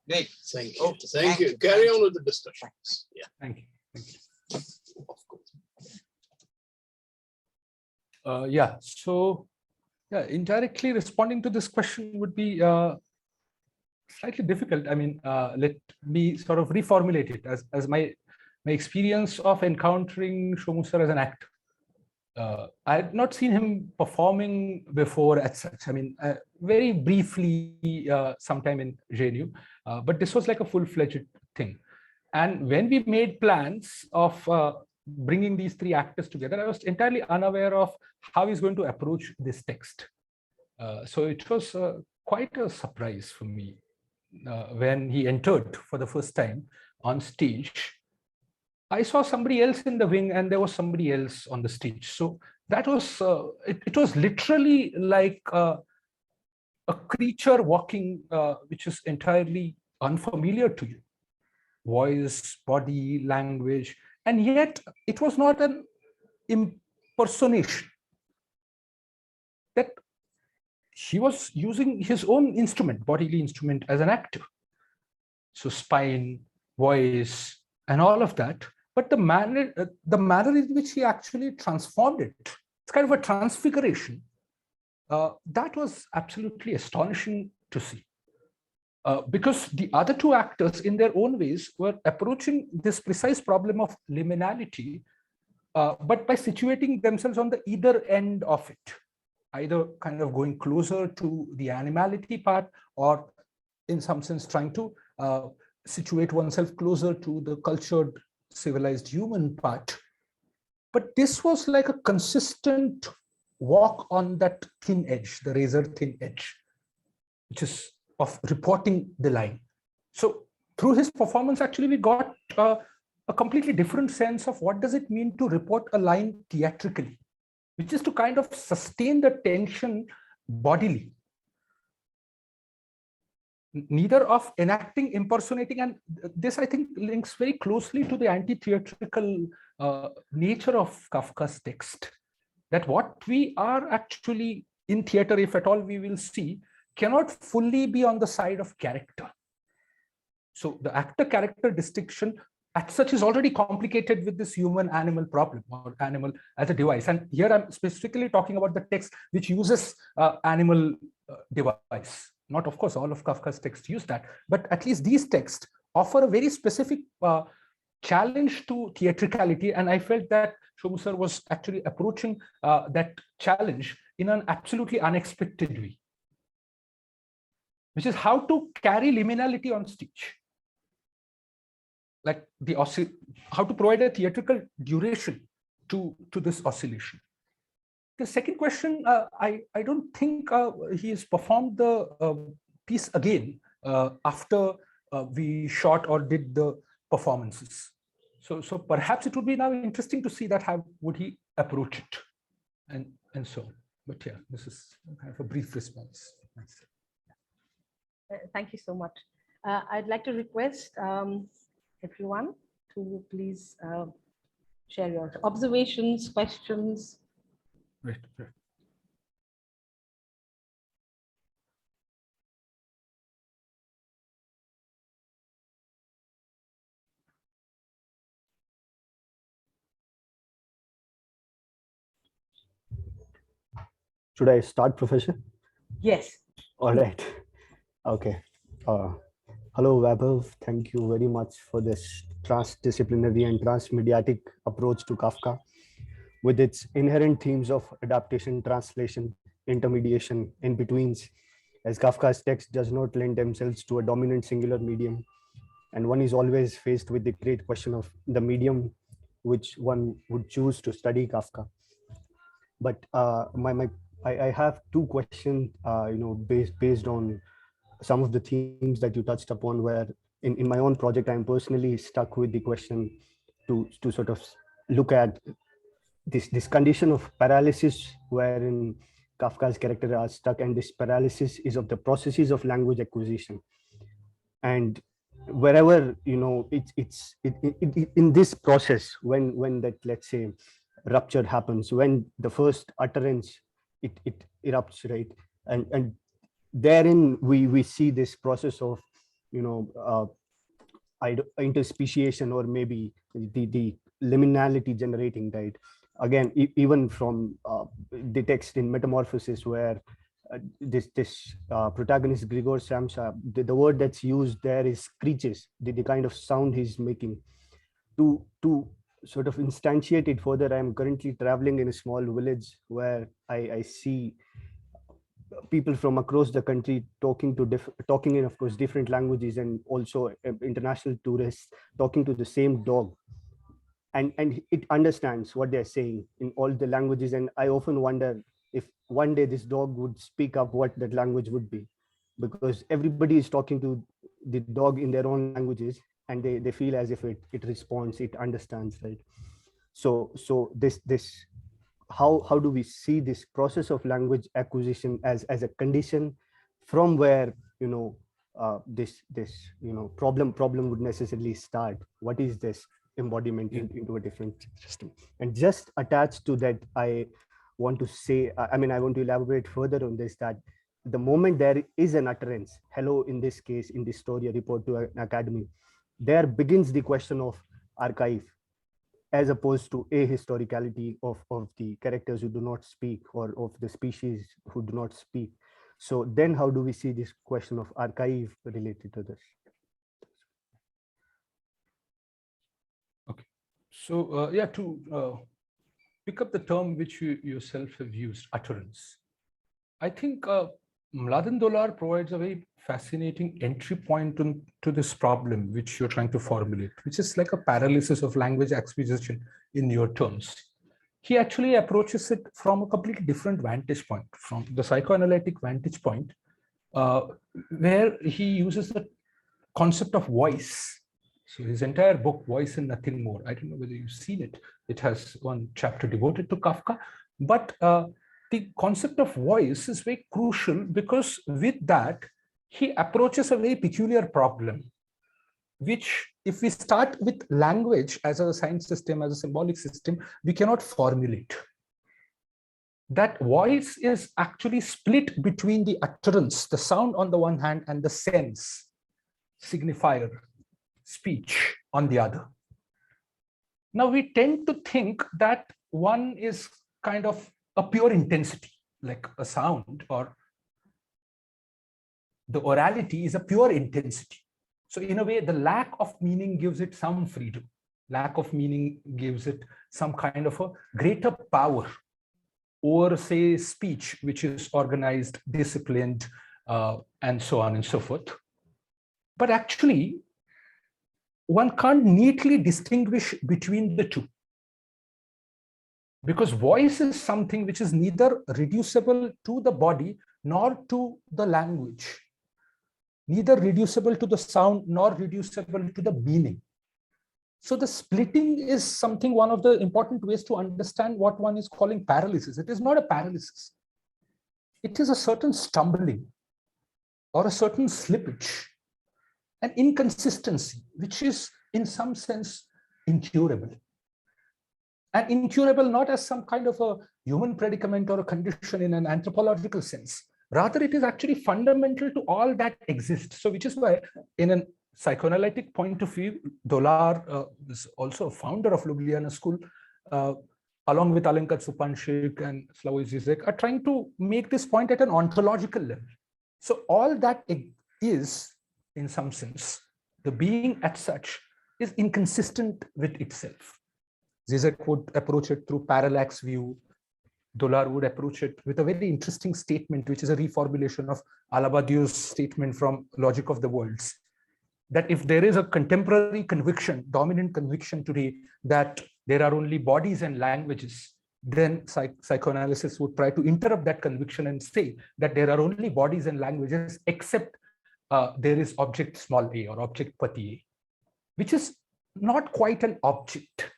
Great. Thank you. Okay. Thank you. Carry on with the discussions. Yeah. Thank you. Yeah, so indirectly responding to this question would be slightly difficult. I mean, let me sort of reformulate it as my experience of encountering Shomu sir as an actor. I had not seen him performing before as such. I mean, very briefly sometime in JAIN, but this was like a full-fledged thing. And when we made plans of bringing these three actors together, I was entirely unaware of how he's going to approach this text. So it was quite a surprise for me when he entered for the first time on stage. I saw somebody else in the wing and there was somebody else on the stage. So that was, it was literally like a creature walking, which is entirely unfamiliar to you. Voice, body, language, and yet it was not an impersonation. That he was using his own instrument, bodily instrument, as an actor. So spine, voice, and all of that. But the manner in which he actually transformed it, it's kind of a transfiguration. That was absolutely astonishing to see. Because the other two actors in their own ways were approaching this precise problem of liminality, but by situating themselves on the either end of it, either kind of going closer to the animality part or in some sense trying to situate oneself closer to the cultured, civilized human part. But this was like a consistent walk on that thin edge, the razor thin edge, which is of reporting the line. So through his performance, actually, we got a completely different sense of what does it mean to report a line theatrically, which is to kind of sustain the tension bodily. Neither of enacting, impersonating, and this I think links very closely to the anti-theatrical nature of Kafka's text. That what we are actually in theater, if at all we will see, cannot fully be on the side of character. So the actor-character distinction as such is already complicated with this human-animal problem or animal as a device. And here I'm specifically talking about the text which uses animal device. Not, of course, all of Kafka's texts use that, but at least these texts offer a very specific challenge to theatricality. And I felt that Shomu sir was actually approaching that challenge in an absolutely unexpected way, which is how to carry liminality on stage. Like how to provide a theatrical duration to this oscillation. The second question, I don't think he has performed the piece again after we shot or did the performances. So perhaps it would be now interesting to see that how would he approach it and so on. But yeah, this is kind of a brief response. Thank you so much. I'd like to request everyone to please share your observations, questions. Right. Should I start, Professor? Yes. All right. Okay. Hello, Vaibhav. Thank you very much for this transdisciplinary and transmediatic approach to Kafka, with its inherent themes of adaptation, translation, intermediation, in-betweens, as Kafka's text does not lend themselves to a dominant singular medium, and one is always faced with the great question of the medium which one would choose to study Kafka. But I have two questions, based on some of the themes that you touched upon, where in my own project, I'm personally stuck with the question to sort of look at this condition of paralysis, wherein Kafka's characters are stuck, and this paralysis is of the processes of language acquisition. And wherever, in this process, when that, let's say, rupture happens, when the first utterance, it erupts, right? And therein we see this process of, interspeciation, or maybe the liminality generating, right? Again, even from the text in Metamorphosis, where this protagonist Grigor Samsa, the word that's used there is screeches, the kind of sound he's making. To sort of instantiate it further, I'm currently traveling in a small village where I see people from across the country talking in, of course, different languages, and also international tourists talking to the same dog, and it understands what they're saying in all the languages. And I often wonder if one day this dog would speak up, what that language would be, because everybody is talking to the dog in their own languages, and they feel as if it responds, it understands, right? So this how do we see this process of language acquisition as a condition from where, this problem would necessarily start? What is this embodiment into a different system? And just attached to that, I want to say, I want to elaborate further on this, that the moment there is an utterance, hello, in this case, in this story, a report to an academy, there begins the question of archive, as opposed to ahistoricality of the characters who do not speak, or of the species who do not speak. So then how do we see this question of archive related to this? Okay. So to pick up the term which you yourself have used, utterance, I think Mladen Dolar provides a very fascinating entry point to this problem which you're trying to formulate, which is like a paralysis of language acquisition in your terms. He actually approaches it from a completely different vantage point, from the psychoanalytic vantage point, where he uses the concept of voice. So his entire book, Voice and Nothing More, I don't know whether you've seen it. It has one chapter devoted to Kafka, but the concept of voice is very crucial, because with that, he approaches a very peculiar problem, which, if we start with language as a science system, as a symbolic system, we cannot formulate. That voice is actually split between the utterance, the sound on the one hand, and the sense, signifier, speech on the other. Now, we tend to think that one is kind of a pure intensity, like a sound, or the orality is a pure intensity. So in a way, the lack of meaning gives it some freedom. Lack of meaning gives it some kind of a greater power over, say, speech, which is organized, disciplined, and so on and so forth. But actually, one can't neatly distinguish between the two, because voice is something which is neither reducible to the body nor to the language, neither reducible to the sound nor reducible to the meaning. So the splitting is something, one of the important ways to understand what one is calling paralysis. It is not a paralysis. It is a certain stumbling or a certain slippage, an inconsistency, which is in some sense incurable. And incurable not as some kind of a human predicament or a condition in an anthropological sense. Rather, it is actually fundamental to all that exists. So which is why, in a psychoanalytic point of view, Dolar is also a founder of Ljubljana School, along with Alenka Supanchik and Slavoj Zizek, are trying to make this point at an ontological level. So all that is in some sense, the being as such is inconsistent with itself. Zizek would approach it through parallax view. Dolar would approach it with a very interesting statement, which is a reformulation of Alabadiou's statement from Logic of the Worlds, that if there is a contemporary conviction, dominant conviction today, that there are only bodies and languages, then psychoanalysis would try to interrupt that conviction and say that there are only bodies and languages, except there is object small a or object pati a, which is not quite an object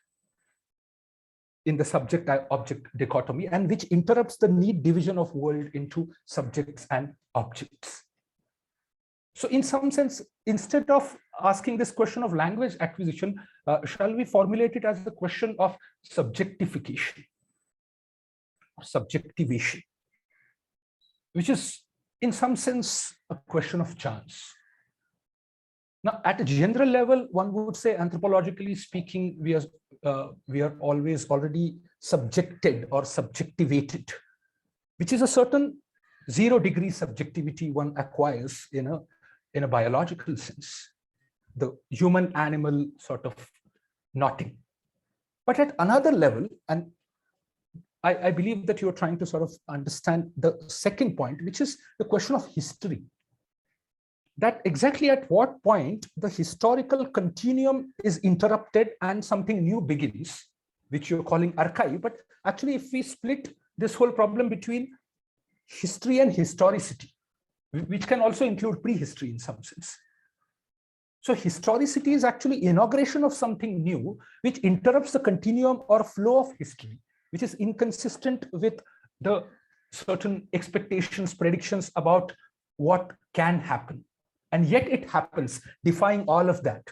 in the subject-object dichotomy, and which interrupts the neat division of world into subjects and objects. So in some sense, instead of asking this question of language acquisition, shall we formulate it as a question of subjectification, or subjectivation, which is in some sense a question of chance. Now, at a general level, one would say, anthropologically speaking, we are always already subjected or subjectivated, which is a certain 0-degree subjectivity one acquires in a biological sense, the human-animal sort of knotting. But at another level, and I believe that you're trying to sort of understand the second point, which is the question of history. That exactly at what point the historical continuum is interrupted and something new begins, which you're calling archive. But actually, if we split this whole problem between history and historicity, which can also include prehistory in some sense. So historicity is actually inauguration of something new, which interrupts the continuum or flow of history, which is inconsistent with the certain expectations, predictions about what can happen. And yet it happens, defying all of that.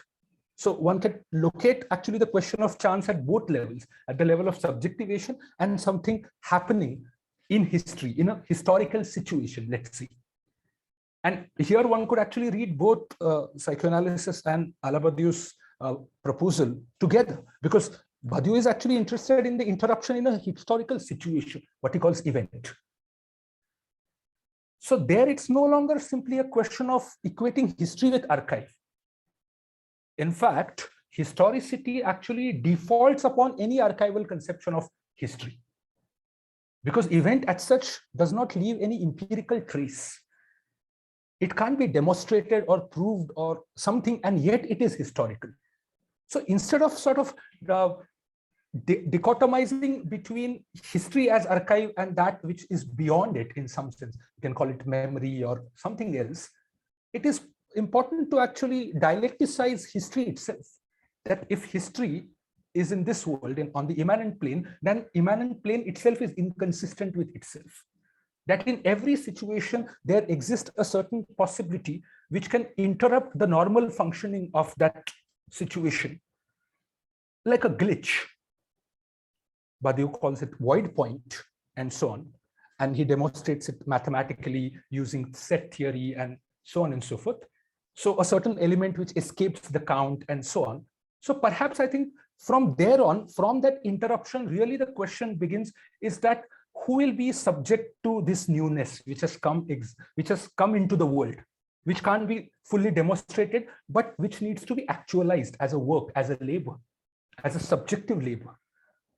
So one can locate actually the question of chance at both levels, at the level of subjectivation and something happening in history, in a historical situation, let's see. And here one could actually read both psychoanalysis and Alabadiou's proposal together, because Badiou is actually interested in the interruption in a historical situation, what he calls event. So there it's no longer simply a question of equating history with archive. In fact, historicity actually defaults upon any archival conception of history, because event as such does not leave any empirical trace. It can't be demonstrated or proved or something, and yet it is historical. So instead of sort of dichotomizing between history as archive and that which is beyond it in some sense, you can call it memory or something else, it is important to actually dialecticize history itself. That if history is in this world and on the immanent plane, then immanent plane itself is inconsistent with itself. That in every situation, there exists a certain possibility which can interrupt the normal functioning of that situation, like a glitch. Badiou calls it void point and so on. And he demonstrates it mathematically using set theory and so on and so forth. So a certain element which escapes the count and so on. So perhaps I think from there on, from that interruption, really the question begins is that who will be subject to this newness which has come into the world, which can't be fully demonstrated, but which needs to be actualized as a work, as a labor, as a subjective labor,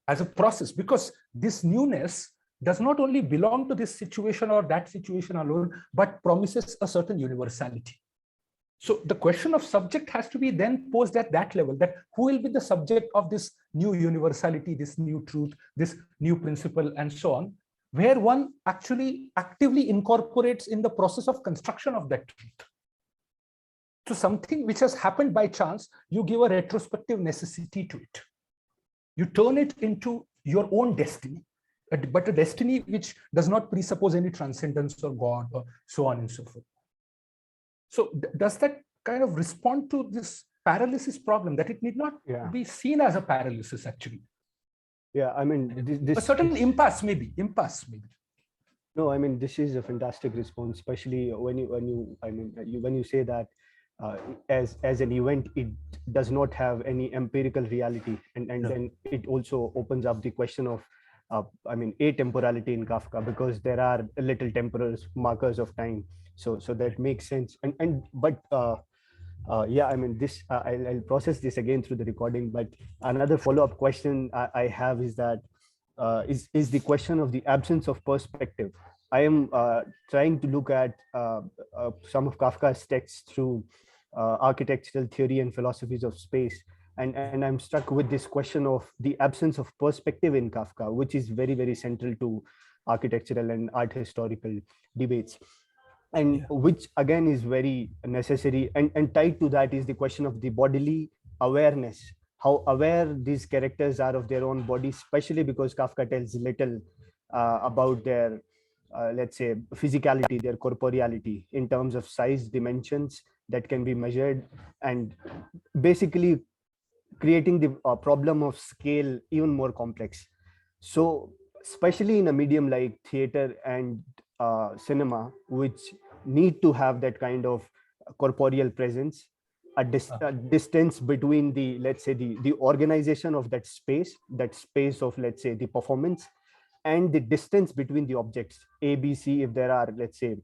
as a process, because this newness does not only belong to this situation or that situation alone, but promises a certain universality. So the question of subject has to be then posed at that level, that who will be the subject of this new universality, this new truth, this new principle, and so on, where one actually actively incorporates in the process of construction of that truth. So something which has happened by chance, you give a retrospective necessity to it. You turn it into your own destiny, but a destiny which does not presuppose any transcendence or God or so on and so forth. So does that kind of respond to this paralysis problem, that it need not be seen as a paralysis actually? Yeah, I mean, this a certain impasse maybe. No, I mean, this is a fantastic response, especially when you say that as an event, it does not have any empirical reality, and then it also opens up the question of atemporality in Kafka, because there are little temporal markers of time. So that makes sense. But Yeah, I mean, this I'll process this again through the recording. But another follow-up question I have is that is the question of the absence of perspective. I am trying to look at some of Kafka's texts through architectural theory and philosophies of space, and I'm struck with this question of the absence of perspective in Kafka, which is very, very central to architectural and art historical debates, and which again is very necessary, and tied to that is the question of the bodily awareness, how aware these characters are of their own bodies, especially because Kafka tells little about their let's say physicality, their corporeality in terms of size, dimensions that can be measured, and basically creating the problem of scale even more complex. So especially in a medium like theater and cinema, which need to have that kind of corporeal presence, a distance between the, let's say, the organization of that space of, let's say, the performance, and the distance between the objects A, B, C. If there are, let's say,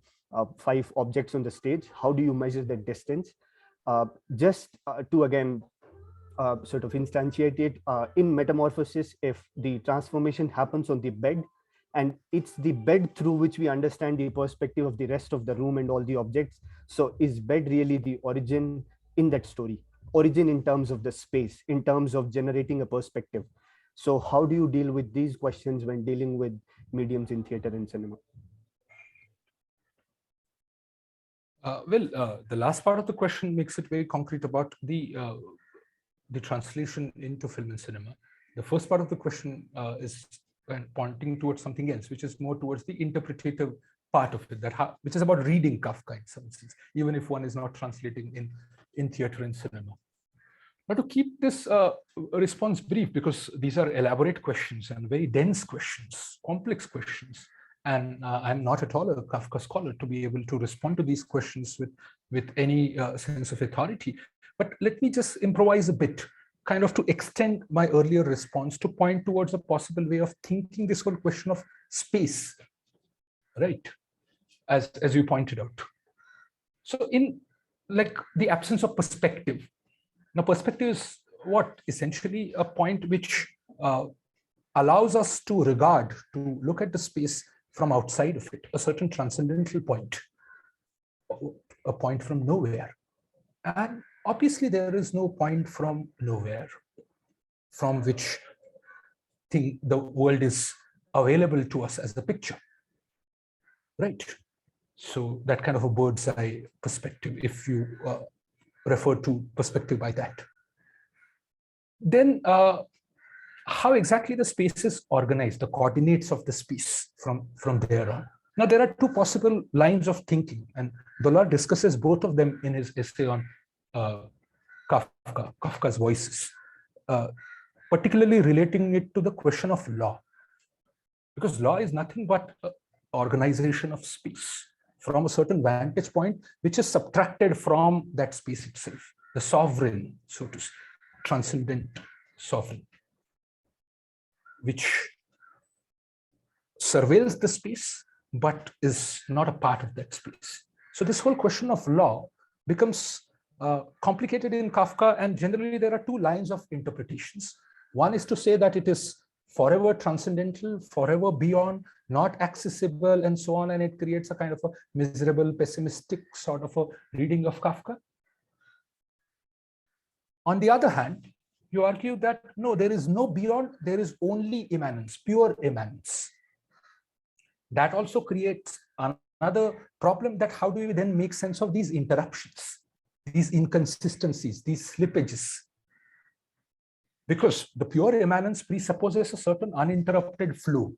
5 objects on the stage, how do you measure that distance? Just to again sort of instantiate it, in Metamorphosis, if the transformation happens on the bed, and it's the bed through which we understand the perspective of the rest of the room and all the objects. So is bed really the origin in that story? Origin in terms of the space, in terms of generating a perspective. So how do you deal with these questions when dealing with mediums in theater and cinema? The last part of the question makes it very concrete about the translation into film and cinema. The first part of the question is pointing towards something else, which is more towards the interpretative part of it, which is about reading Kafka in some sense, even if one is not translating in theater and cinema. But to keep this response brief, because these are elaborate questions and very dense questions, complex questions, and I'm not at all a Kafka scholar to be able to respond to these questions with any sense of authority. But let me just improvise a bit, kind of to extend my earlier response to point towards a possible way of thinking this whole question of space, right? As you pointed out. So in like the absence of perspective. Now, perspective is what? Essentially a point which allows us to look at the space from outside of it, a certain transcendental point, a point from nowhere. And obviously there is no point from nowhere from which the world is available to us as a picture, right? So that kind of a bird's eye perspective, if you refer to perspective by that. Then how exactly the space is organized, the coordinates of the space from there on. Now, there are 2 possible lines of thinking, and Dolar discusses both of them in his essay on Kafka's Voices, particularly relating it to the question of law, because law is nothing but organization of space from a certain vantage point, which is subtracted from that space itself, the sovereign, so to say, transcendent sovereign, which surveils the space, but is not a part of that space. So this whole question of law becomes complicated in Kafka, and generally there are 2 lines of interpretations. One is to say that it is forever transcendental, forever beyond, not accessible, and so on, and it creates a kind of a miserable, pessimistic sort of a reading of Kafka. On the other hand, you argue that no, there is no beyond, there is only immanence, pure immanence. That also creates another problem, that how do we then make sense of these interruptions, these inconsistencies, these slippages? Because the pure immanence presupposes a certain uninterrupted flow,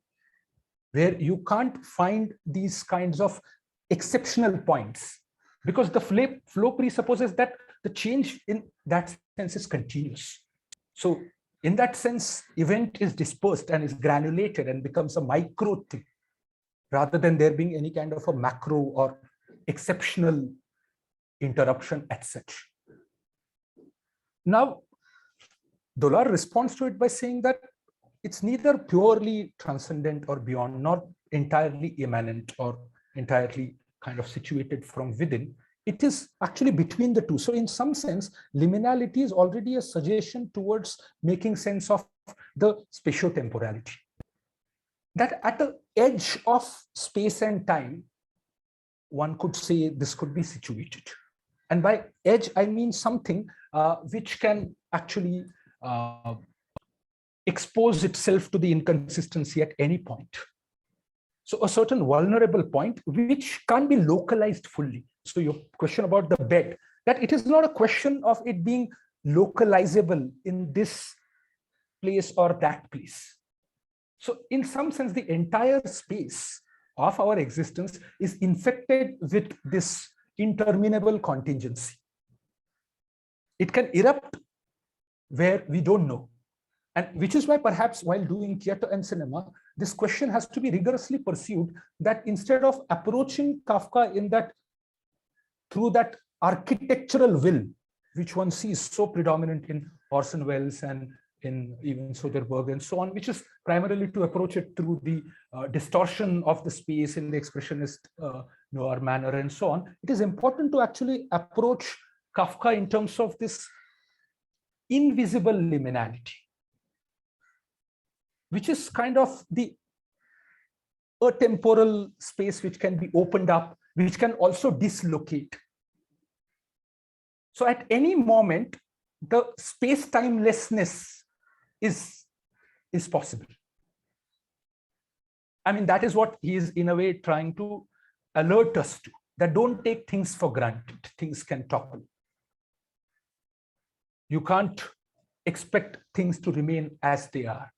where you can't find these kinds of exceptional points, because the flow presupposes that the change in that sense is continuous. So in that sense, event is dispersed and is granulated and becomes a micro thing, rather than there being any kind of a macro or exceptional interruption as such. Now, Dolar responds to it by saying that it's neither purely transcendent or beyond, nor entirely immanent or entirely kind of situated from within. it is actually between the two. So in some sense, liminality is already a suggestion towards making sense of the spatiotemporality. That at the edge of space and time, one could say this could be situated. And by edge, I mean something which can actually expose itself to the inconsistency at any point. So a certain vulnerable point which can't be localized fully. So your question about the bed, that it is not a question of it being localizable in this place or that place. So in some sense, the entire space of our existence is infected with this interminable contingency. It can erupt where we don't know. And which is why perhaps while doing theater and cinema, this question has to be rigorously pursued, that instead of approaching Kafka in that, through that architectural will, which one sees so predominant in Orson Welles and in even Soderbergh and so on, which is primarily to approach it through the distortion of the space in the expressionist noir manner and so on. It is important to actually approach Kafka in terms of this invisible liminality, which is kind of the atemporal space which can be opened up, which can also dislocate. So at any moment, the space-timelessness is possible. I mean, that is what he is in a way trying to alert us to, that don't take things for granted. Things can topple. You can't expect things to remain as they are,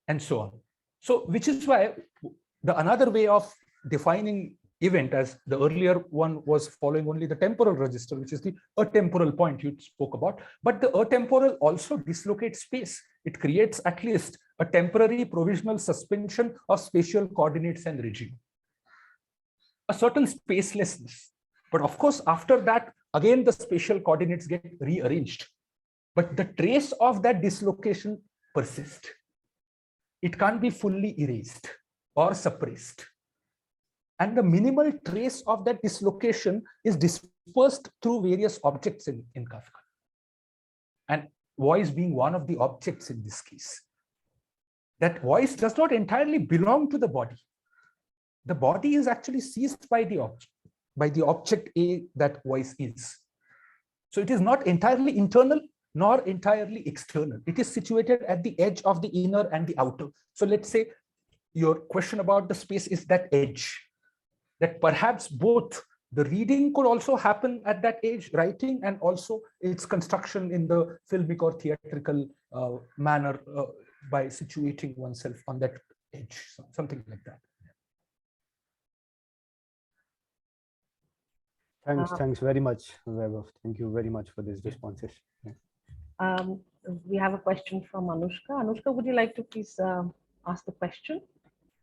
and so on. So, which is why another way of defining event, as the earlier one was following only the temporal register, which is the atemporal point you spoke about, but the atemporal also dislocates space. It creates at least a temporary provisional suspension of spatial coordinates and regime, a certain spacelessness. But of course, after that, again, the spatial coordinates get rearranged, but the trace of that dislocation persists. It can't be fully erased or suppressed. And the minimal trace of that dislocation is dispersed through various objects in Kafka. And voice being one of the objects in this case. That voice does not entirely belong to the body. The body is actually seized by the object A that voice is. So it is not entirely internal nor entirely external. It is situated at the edge of the inner and the outer. So let's say your question about the space is that edge. That perhaps both the reading could also happen at that age, writing, and also its construction in the filmic or theatrical manner by situating oneself on that edge, something like that. Thanks very much, Vaibhav. Thank you very much for these responses. Yeah. We have a question from Anushka. Anushka, would you like to please ask the question,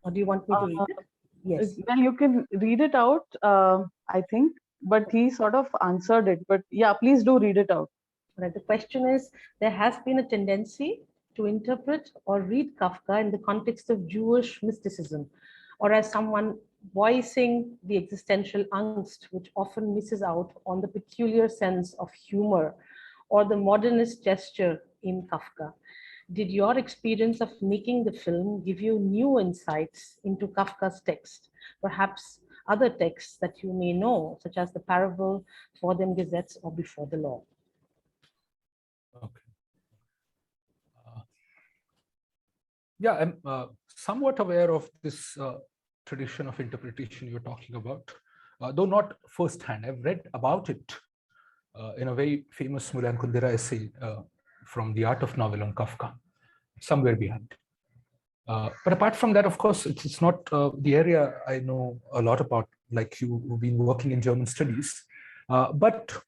or do you want me to read it? Yes. Well, you can read it out, I think, but he sort of answered it. But yeah, please do read it out. Right. The question is, there has been a tendency to interpret or read Kafka in the context of Jewish mysticism, or as someone voicing the existential angst, which often misses out on the peculiar sense of humor or the modernist gesture in Kafka. Did your experience of making the film give you new insights into Kafka's text, perhaps other texts that you may know, such as the parable, For Them Gazettes, or Before the Law? Okay. Yeah, I'm somewhat aware of this tradition of interpretation you're talking about, though not firsthand. I've read about it in a very famous Mulan Kundera essay from The Art of Novel on Kafka, somewhere behind. But apart from that, of course, it's not the area I know a lot about, like you who've been working in German studies. But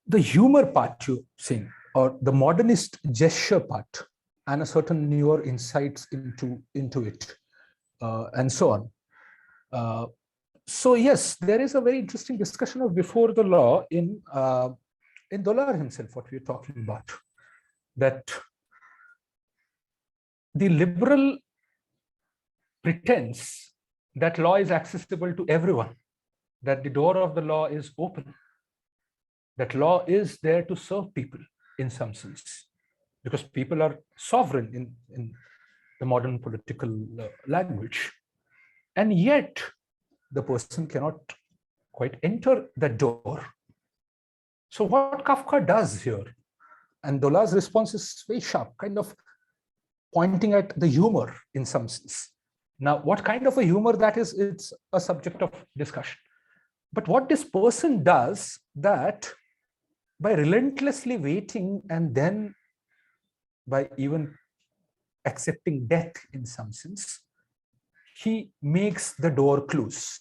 the humor part you're saying, or the modernist gesture part, and a certain newer insights into it, and so on. So yes, there is a very interesting discussion of Before the Law in Dollar himself, what we're talking about, that the liberal pretense that law is accessible to everyone that the door of the law is open, that law is there to serve people in some sense, because people are sovereign in the modern political language. And yet the person cannot quite enter that door. So what Kafka does here, and Dola's response is very sharp, kind of pointing at the humor in some sense. Now, what kind of a humor that is, it's a subject of discussion. But what this person does, that by relentlessly waiting and then by even accepting death in some sense, he makes the door close.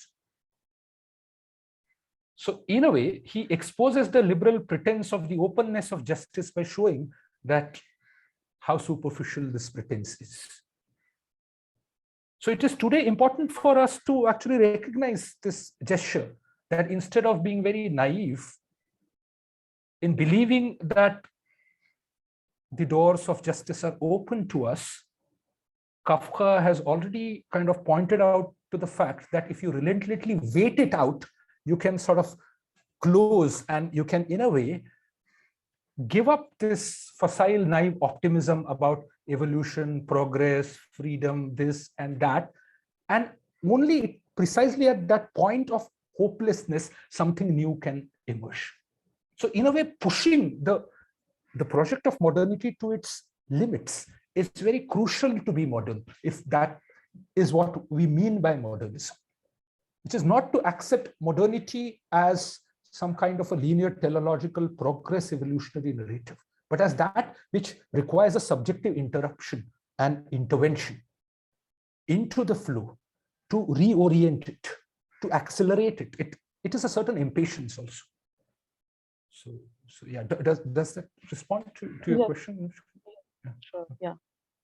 So in a way, he exposes the liberal pretense of the openness of justice by showing that how superficial this pretense is. So it is today important for us to actually recognize this gesture, that instead of being very naive in believing that the doors of justice are open to us, Kafka has already kind of pointed out to the fact that if you relentlessly wait it out, you can sort of close, and you can, in a way, give up this facile, naive optimism about evolution, progress, freedom, this and that. And only precisely at that point of hopelessness, something new can emerge. So in a way, pushing the project of modernity to its limits is very crucial to be modern, if that is what we mean by modernism, which is not to accept modernity as some kind of a linear teleological progress evolutionary narrative, but as that which requires a subjective interruption and intervention into the flow to reorient it, to accelerate it. It is a certain impatience also. So yeah, does that respond to your question? Yeah. Sure. Yeah.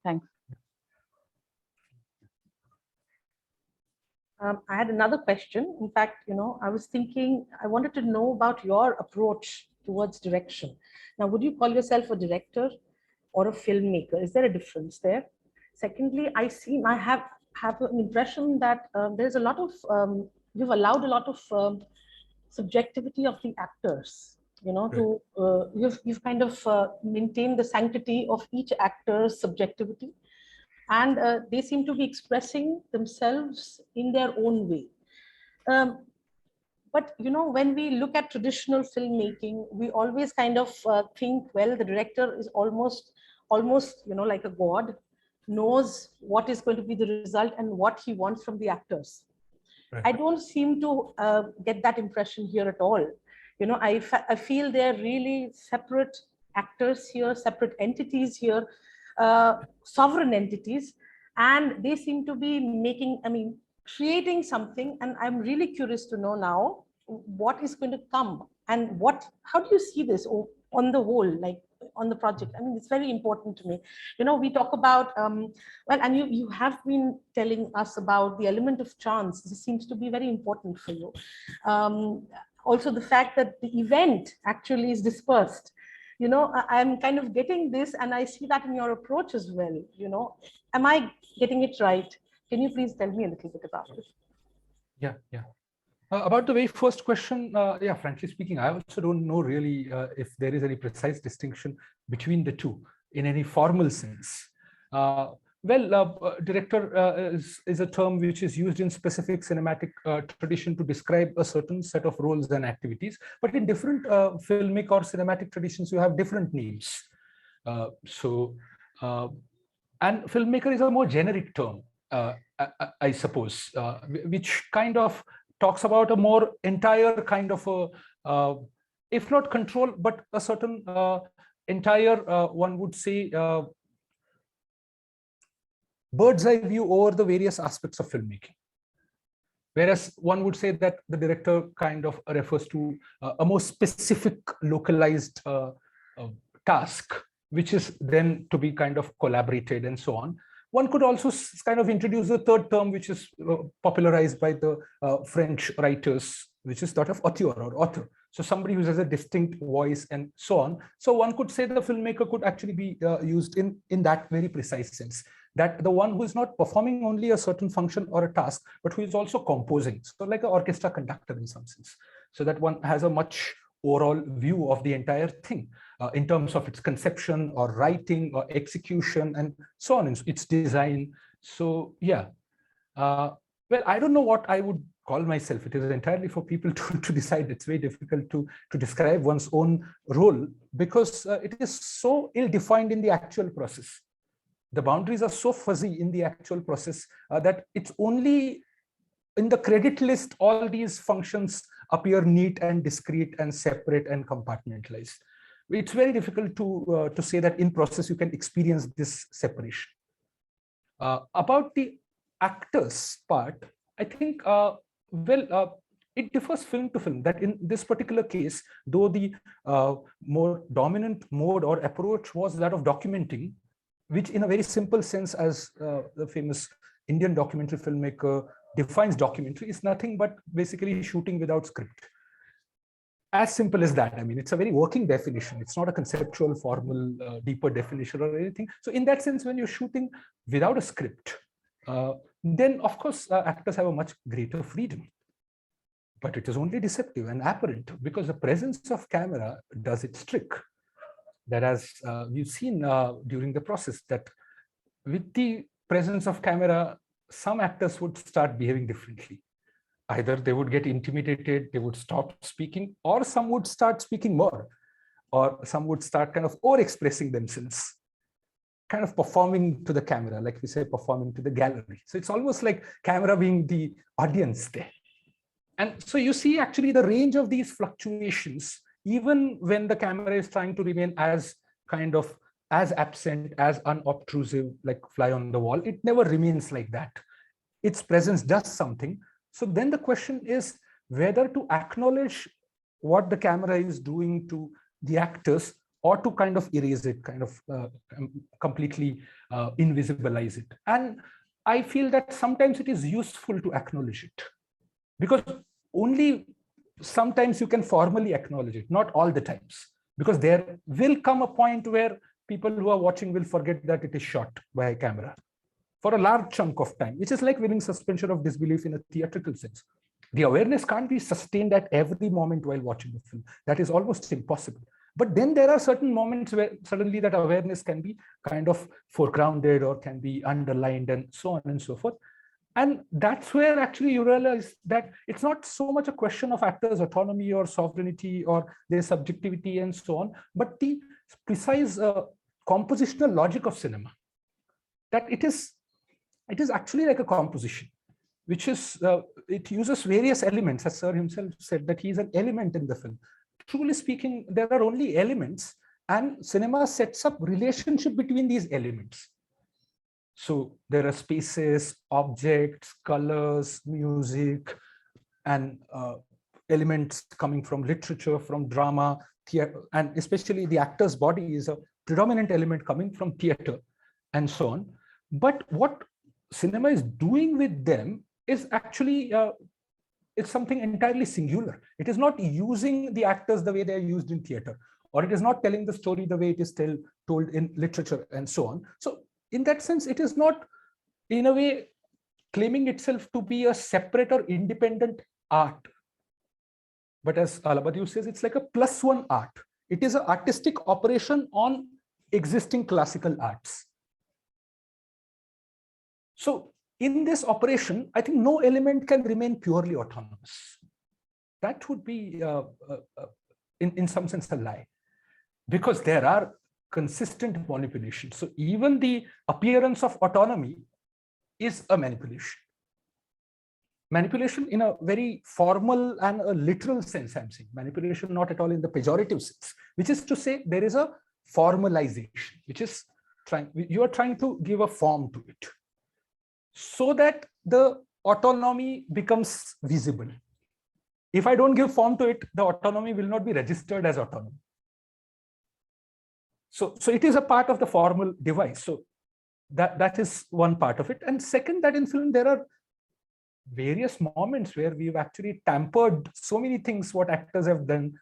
Thanks. I had another question. In fact, I was thinking, I wanted to know about your approach towards direction. Now, would you call yourself a director or a filmmaker? Is there a difference there? Secondly, I have an impression that there's a lot of, you've allowed a lot of subjectivity of the actors, you've kind of maintained the sanctity of each actor's subjectivity. And they seem to be expressing themselves in their own way. But when we look at traditional filmmaking, we always kind of think, well, the director is almost like a god, knows what is going to be the result and what he wants from the actors. Right. I don't seem to get that impression here at all. I feel they're really separate actors here, separate entities here, sovereign entities, and they seem to be creating something. And I'm really curious to know now what is going to come, and how do you see this on the whole, like on the project? It's very important to me. We talk about and you have been telling us about the element of chance. This seems to be very important for you. Also the fact that the event actually is dispersed. I'm kind of getting this, and I see that in your approach as well. Am I getting it right? Can you please tell me a little bit about it? Yeah. About the very first question, yeah, frankly speaking, I also don't know really if there is any precise distinction between the two in any formal sense. Director is a term which is used in specific cinematic tradition to describe a certain set of roles and activities, but in different filmic or cinematic traditions, you have different names. And filmmaker is a more generic term, I suppose, which kind of talks about a more entire kind of a, if not control, but a certain entire, one would say, bird's eye view over the various aspects of filmmaking. Whereas one would say that the director kind of refers to a more specific localized task, which is then to be kind of collaborated and so on. One could also kind of introduce a third term, which is popularized by the French writers, which is that of auteur or author. So somebody who has a distinct voice and so on. So one could say the filmmaker could actually be used in that very precise sense. that the one who is not performing only a certain function or a task, but who is also composing. So like an orchestra conductor in some sense. So that one has a much overall view of the entire thing in terms of its conception or writing or execution and so on, and its design. So yeah, well, I don't know what I would call myself. It is entirely for people to decide. It's very difficult to describe one's own role because it is so ill-defined in the actual process. The boundaries are so fuzzy in the actual process that it's only in the credit list, all these functions appear neat and discrete and separate and compartmentalized. It's very difficult to say that in process you can experience this separation. About the actors part, I think, it differs film to film, that in this particular case, though the more dominant mode or approach was that of documenting, which in a very simple sense, as the famous Indian documentary filmmaker defines documentary, is nothing but basically shooting without script. As simple as that. I mean, it's a very working definition. It's not a conceptual, formal, deeper definition or anything. So in that sense, when you're shooting without a script, then of course, actors have a much greater freedom. But it is only deceptive and apparent because the presence of camera does its trick. That as we've seen during the process, that with the presence of camera, some actors would start behaving differently. Either they would get intimidated, they would stop speaking, or some would start speaking more, or some would start kind of over-expressing themselves, kind of performing to the camera, like we say, performing to the gallery. So it's almost like camera being the audience there. And so you see actually the range of these fluctuations, even when the camera is trying to remain as kind of as absent, as unobtrusive, like fly on the wall, it never remains like that. Its presence does something. So then the question is whether to acknowledge what the camera is doing to the actors or to kind of erase it, kind of completely invisibilize it. And I feel that sometimes it is useful to acknowledge it, because only sometimes you can formally acknowledge it, not all the times, because there will come a point where people who are watching will forget that it is shot by a camera for a large chunk of time, which is like willing suspension of disbelief in a theatrical sense. The awareness can't be sustained at every moment while watching the film. That is almost impossible. But then there are certain moments where suddenly that awareness can be kind of foregrounded or can be underlined and so on and so forth. And that's where actually you realize that it's not so much a question of actors' autonomy or sovereignty or their subjectivity and so on, but the precise compositional logic of cinema. That it is actually like a composition, which is, it uses various elements, as Sir himself said, that he is an element in the film. Truly speaking, there are only elements, and cinema sets up relationship between these elements. So there are spaces, objects, colors, music, and elements coming from literature, from drama, theater, and especially the actor's body is a predominant element coming from theater and so on. But what cinema is doing with them is actually it's something entirely singular. It is not using the actors the way they are used in theater, or it is not telling the story the way it is told in literature and so on. So in that sense, it is not in a way claiming itself to be a separate or independent art. But as Alabadiu says, it's like a +1 art. It is an artistic operation on existing classical arts. So in this operation, I think no element can remain purely autonomous. That would be, in some sense, a lie, because there are consistent manipulations. So even the appearance of autonomy is a manipulation. Manipulation in a very formal and a literal sense, I'm saying. Manipulation not at all in the pejorative sense, which is to say there is a formalization, which is you are trying to give a form to it, so that the autonomy becomes visible. If I don't give form to it, the autonomy will not be registered as autonomy. So it is a part of the formal device. So that is one part of it. And second, that in film, there are various moments where we've actually tampered so many things, what actors have done.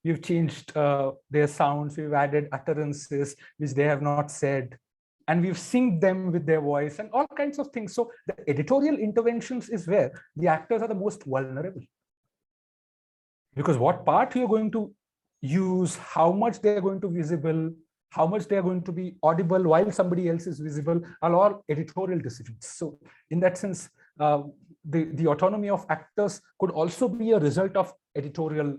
We've changed their sounds, we've added utterances which they have not said. and we've synced them with their voice and all kinds of things. So the editorial interventions is where the actors are the most vulnerable. Because what part you're going to use, how much they're going to be visible, how much they're going to be audible while somebody else is visible, are all editorial decisions. So in that sense, the autonomy of actors could also be a result of editorial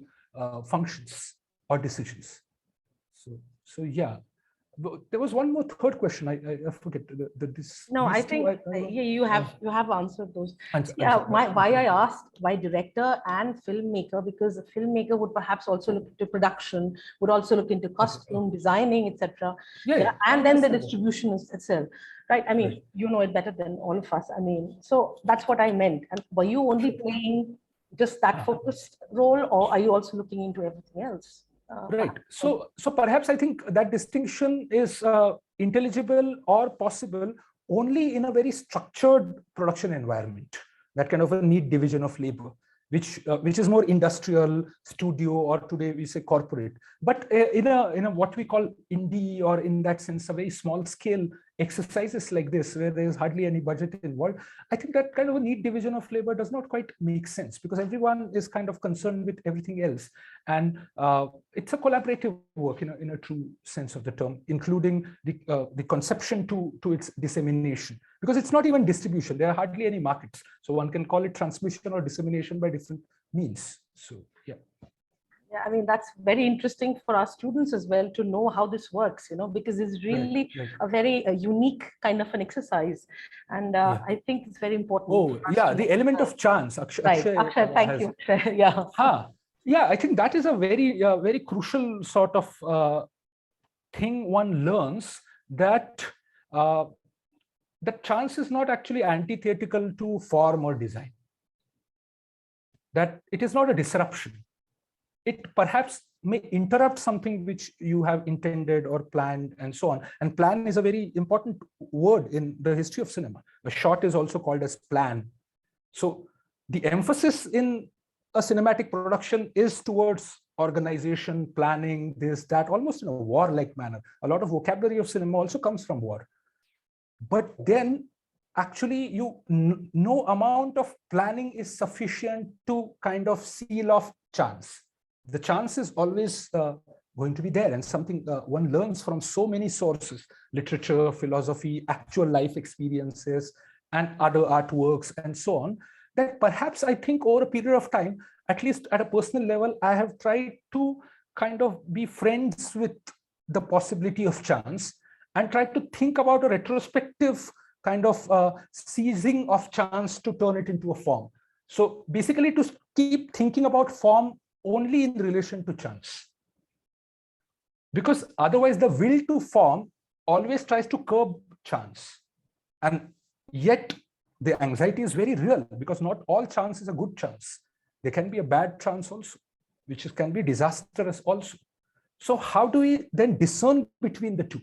functions or decisions. So yeah. There was one more third question. I forget. No, I think yeah, you have answered those. Yeah, why I asked why director and filmmaker, because a filmmaker would perhaps also look into production, would also look into costume designing, etc. Yeah, and then the distribution itself, right? I mean, you know it better than all of us. I mean, so that's what I meant. And were you only playing just that focused role, or are you also looking into everything else? Right. So perhaps I think that distinction is intelligible or possible only in a very structured production environment, that kind of a neat division of labor, which is more industrial, studio, or today we say corporate. But in a what we call indie, or in that sense a very small scale exercises like this, where there is hardly any budget involved, I think that kind of a neat division of labor does not quite make sense, because everyone is kind of concerned with everything else, and it's a collaborative work in a true sense of the term, including the conception to its dissemination, because it's not even distribution. There are hardly any markets, so one can call it transmission or dissemination by different means. So yeah. Yeah, I mean, that's very interesting for our students as well to know how this works, because it's really a very unique kind of an exercise. And I think it's very important. Oh, yeah, the element of chance. Akshay, thank you. Yeah. Yeah, I think that is a very, very crucial sort of thing one learns, that that chance is not actually antithetical to form or design. That it is not a disruption. It perhaps may interrupt something which you have intended or planned and so on. And plan is a very important word in the history of cinema. A shot is also called as plan. So the emphasis in a cinematic production is towards organization, planning, this, that, almost in a warlike manner. A lot of vocabulary of cinema also comes from war. But then actually no amount of planning is sufficient to kind of seal off chance. The chance is always going to be there, and something one learns from so many sources: literature, philosophy, actual life experiences, and other artworks, and so on, that perhaps I think over a period of time, at least at a personal level, I have tried to kind of be friends with the possibility of chance and try to think about a retrospective kind of seizing of chance to turn it into a form. So basically to keep thinking about form only in relation to chance, because otherwise the will to form always tries to curb chance, and yet the anxiety is very real, because not all chance is a good chance. There can be a bad chance also, which can be disastrous also. So how do we then discern between the two,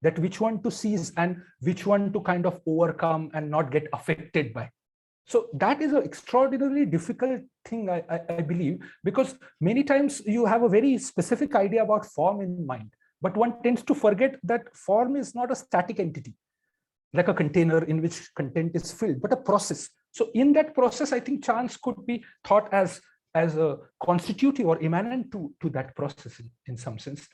that which one to seize and which one to kind of overcome and not get affected by? So that is an extraordinarily difficult thing, I believe, because many times you have a very specific idea about form in mind, but one tends to forget that form is not a static entity, like a container in which content is filled, but a process. So in that process, I think chance could be thought as a constitutive or immanent to that process in some sense,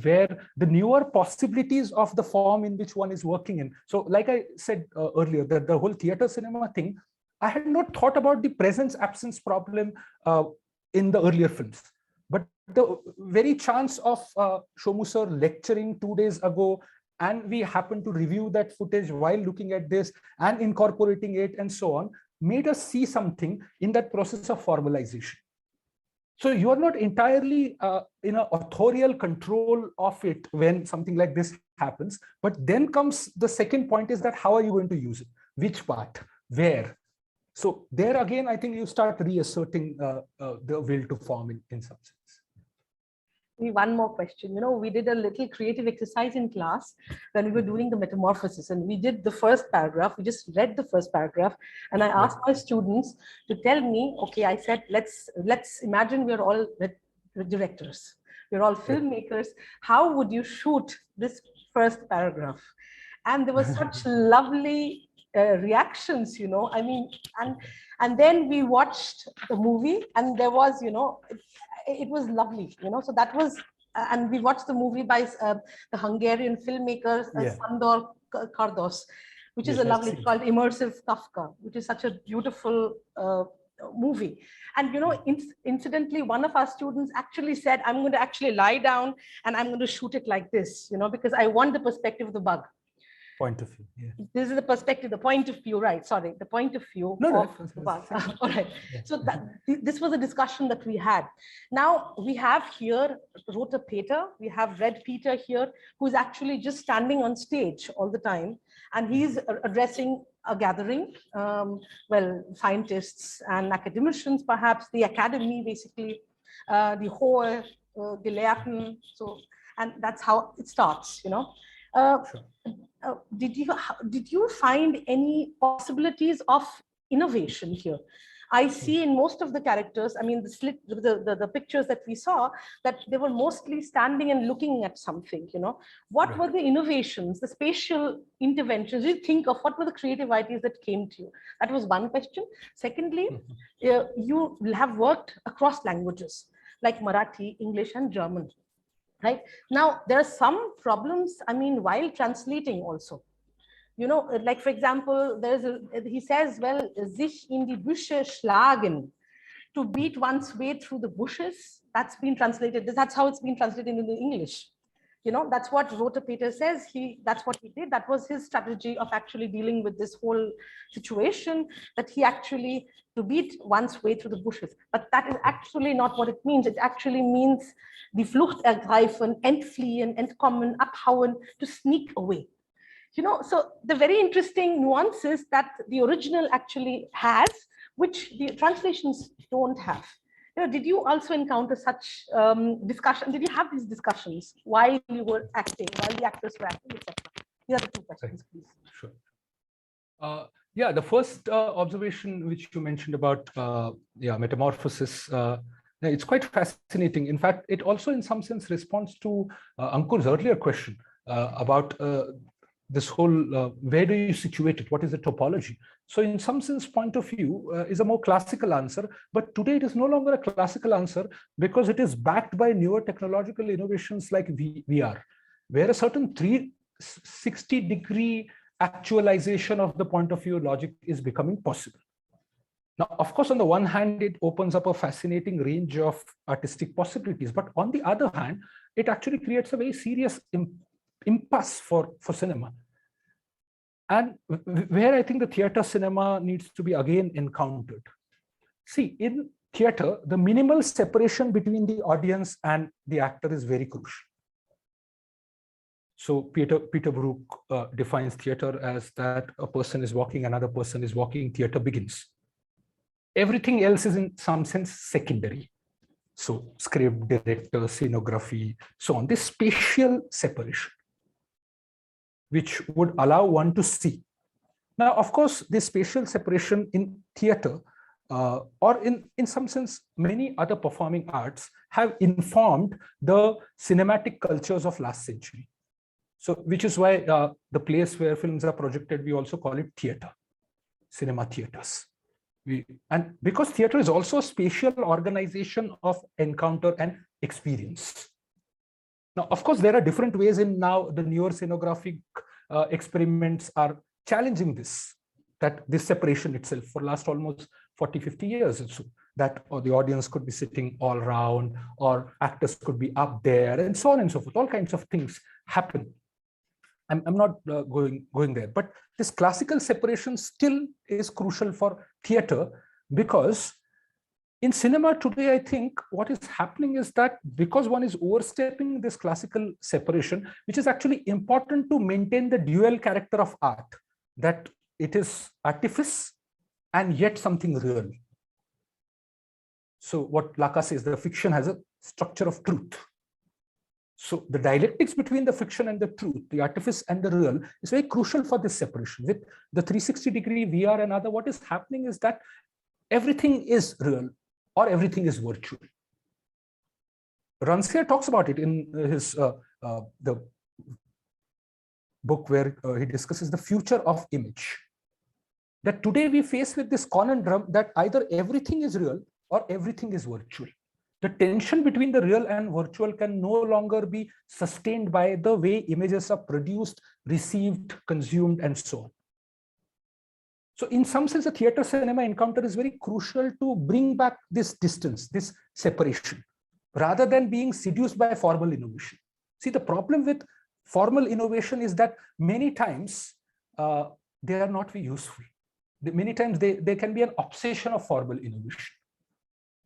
where the newer possibilities of the form in which one is working in. So like I said earlier, that the whole theater cinema thing, I had not thought about the presence-absence problem in the earlier films. But the very chance of Shomu sir lecturing 2 days ago, and we happened to review that footage while looking at this and incorporating it and so on, made us see something in that process of formalization. So you are not entirely in an authorial control of it when something like this happens. But then comes the second point, is that how are you going to use it? Which part? Where? So there again, I think you start reasserting the will to form in some sense. One more question. We did a little creative exercise in class when we were doing the metamorphosis, and we did the first paragraph. We just read the first paragraph, and I asked my students to tell me, okay, I said, let's imagine we're all directors. We're all filmmakers. How would you shoot this first paragraph? And there were such lovely reactions, you know, I mean, and then we watched the movie and there was, you know, it was lovely, you know, so that was, and we watched the movie by the Hungarian filmmaker Sandor Kardos, which is a lovely, it's called Immersive Kafka, which is such a beautiful movie. And, you know, incidentally, one of our students actually said, I'm going to actually lie down and I'm going to shoot it like this, you know, because I want the perspective of the bug. Point of view. Yeah. This is the perspective, the point of view, right? Sorry, the point of view of the bug. All right. Yeah. So this was a discussion that we had. Now we have here Rota Peter, we have Red Peter here, who's actually just standing on stage all the time. And he's addressing a gathering, well, scientists and academicians, perhaps, the academy, basically, the Hohe Gelehrten. So, and that's how it starts, you know. Did you find any possibilities of innovation here? I see in most of the characters, I mean, the pictures that we saw, that they were mostly standing and looking at something, you know. What were the innovations, the spatial interventions you think of? What were the creative ideas that came to you? That was one question. Secondly, you have worked across languages like Marathi, English, and German. Right now, there are some problems, I mean, while translating also, you know, like, for example, he says, well, sich in die Büsche schlagen, to beat one's way through the bushes. That's been translated, that's how it's been translated into English. You know, that's what Rota Peter says. That's what he did. That was his strategy of actually dealing with this whole situation, that he actually, to beat one's way through the bushes. But that is actually not what it means. It actually means die Flucht ergreifen, entfliehen, entkommen, abhauen, to sneak away. You know, so the very interesting nuances that the original actually has, which the translations don't have. You know, did you also encounter such discussion? Did you have these discussions while you were acting, while the actors were acting, etc.? These are the two questions, please. Sure. Yeah, the first observation which you mentioned about metamorphosis, it's quite fascinating. In fact, it also in some sense responds to Ankur's earlier question about this whole, where do you situate it? What is the topology? So in some sense, point of view is a more classical answer, but today it is no longer a classical answer because it is backed by newer technological innovations like VR, where a certain 360-degree actualization of the point of view logic is becoming possible. Now, of course, on the one hand, it opens up a fascinating range of artistic possibilities, but on the other hand, it actually creates a very serious impasse for cinema. And where I think the theater cinema needs to be again encountered. See, in theater, the minimal separation between the audience and the actor is very crucial. So Peter Brook defines theater as that a person is walking, another person is walking, theater begins. Everything else is in some sense secondary. So script, director, scenography, so on. This spatial separation, which would allow one to see. Now, of course, this spatial separation in theater, or in some sense, many other performing arts have informed the cinematic cultures of last century. So, which is why the place where films are projected, we also call it theater, cinema theaters. And because theater is also a spatial organization of encounter and experience. Now, of course, there are different ways in now the newer scenographic experiments are challenging this separation itself for last almost 40, 50 years or so, that the audience could be sitting all around or actors could be up there and so on and so forth. All kinds of things happen. I'm not going there, but this classical separation still is crucial for theater because in cinema today, I think what is happening is that because one is overstepping this classical separation, which is actually important to maintain the dual character of art, that it is artifice and yet something real. So what Lacan says, the fiction has a structure of truth. So the dialectics between the fiction and the truth, the artifice and the real, is very crucial for this separation. With the 360-degree VR and other, what is happening is that everything is real or everything is virtual. Rancière talks about it in his the book where he discusses the future of image. That today we face with this conundrum that either everything is real or everything is virtual. The tension between the real and virtual can no longer be sustained by the way images are produced, received, consumed, and so on. So in some sense, the theater cinema encounter is very crucial to bring back this distance, this separation, rather than being seduced by formal innovation. See, the problem with formal innovation is that many times they are not very useful. Many times they can be an obsession of formal innovation.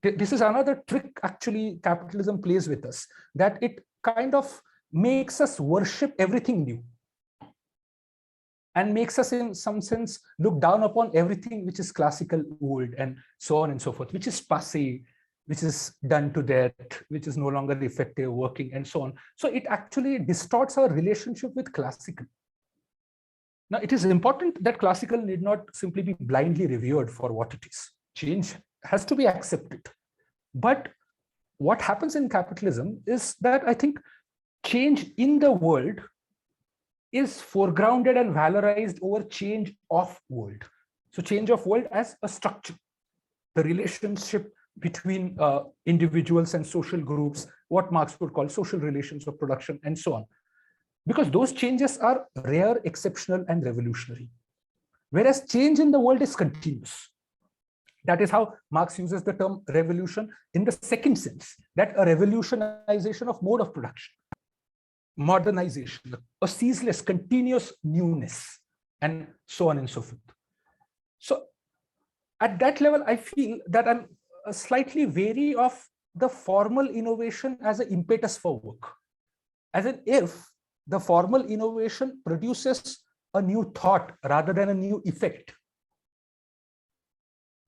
This is another trick actually capitalism plays with us, that it kind of makes us worship everything new and makes us in some sense look down upon everything which is classical old and so on and so forth, which is passé, which is done to death, which is no longer effective, working, and so on. So it actually distorts our relationship with classical. Now, it is important that classical need not simply be blindly revered for what it is. Change has to be accepted. But what happens in capitalism is that I think change in the world is foregrounded and valorized over change of world. So change of world as a structure, the relationship between individuals and social groups, what Marx would call social relations of production, and so on. Because those changes are rare, exceptional, and revolutionary. Whereas change in the world is continuous. That is how Marx uses the term revolution in the second sense, that a revolutionization of mode of production, modernization, a ceaseless, continuous newness, and so on and so forth. So at that level, I feel that I'm slightly wary of the formal innovation as an impetus for work. As in, if the formal innovation produces a new thought rather than a new effect,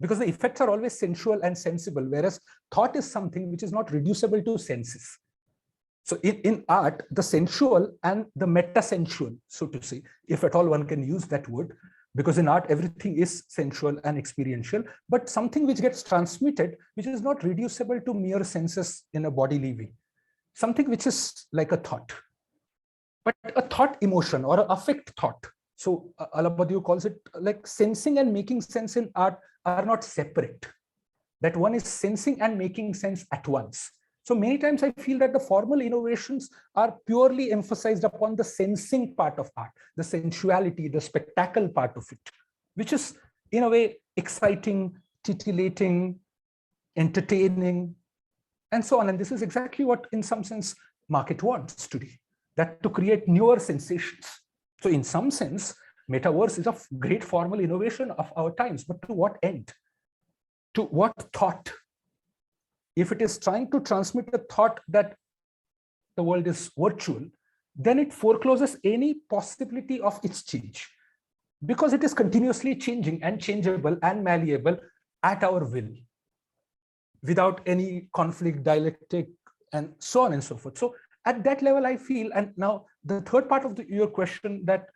because the effects are always sensual and sensible, whereas thought is something which is not reducible to senses. So in art, the sensual and the meta-sensual, so to say, if at all one can use that word, because in art, everything is sensual and experiential, but something which gets transmitted, which is not reducible to mere senses in a bodily way, something which is like a thought, but a thought emotion or an affect thought. So Alabadiou calls it like sensing and making sense in art are not separate, that one is sensing and making sense at once. So many times I feel that the formal innovations are purely emphasized upon the sensing part of art, the sensuality, the spectacle part of it, which is in a way exciting, titillating, entertaining, and so on. And this is exactly what in some sense market wants today, that to create newer sensations. So in some sense, metaverse is a great formal innovation of our times, but to what end? To what thought? If it is trying to transmit a thought that the world is virtual, then it forecloses any possibility of its change, because it is continuously changing and changeable and malleable at our will, without any conflict, dialectic, and so on and so forth. So at that level, I feel, and now the third part of your question, that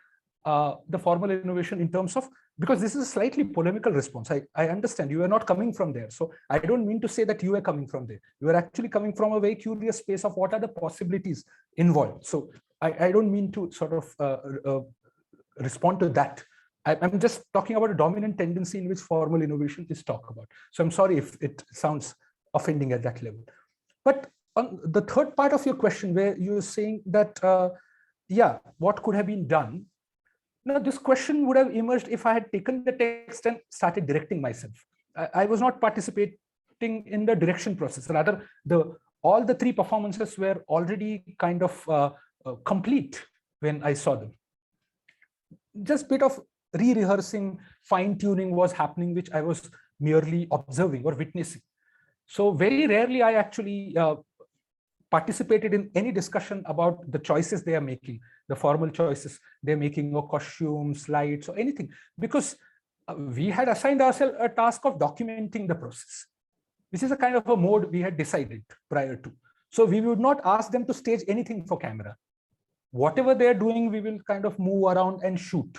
the formal innovation in terms of, because this is a slightly polemical response. I understand you are not coming from there. So I don't mean to say that you are coming from there. You are actually coming from a very curious space of what are the possibilities involved. So I don't mean to sort of respond to that. I'm just talking about a dominant tendency in which formal innovation is talked about. So I'm sorry if it sounds offending at that level. But on the third part of your question, where you're saying that, yeah, what could have been done? Now, this question would have emerged if I had taken the text and started directing myself. I was not participating in the direction process. Rather, all the three performances were already kind of complete when I saw them. Just a bit of re-rehearsing, fine-tuning was happening, which I was merely observing or witnessing. So very rarely I actually participated in any discussion about the choices they are making, the formal choices they're making, or costumes, lights, or anything, because we had assigned ourselves a task of documenting the process, which is a kind of a mode we had decided prior to. So we would not ask them to stage anything for camera. Whatever they're doing, we will kind of move around and shoot.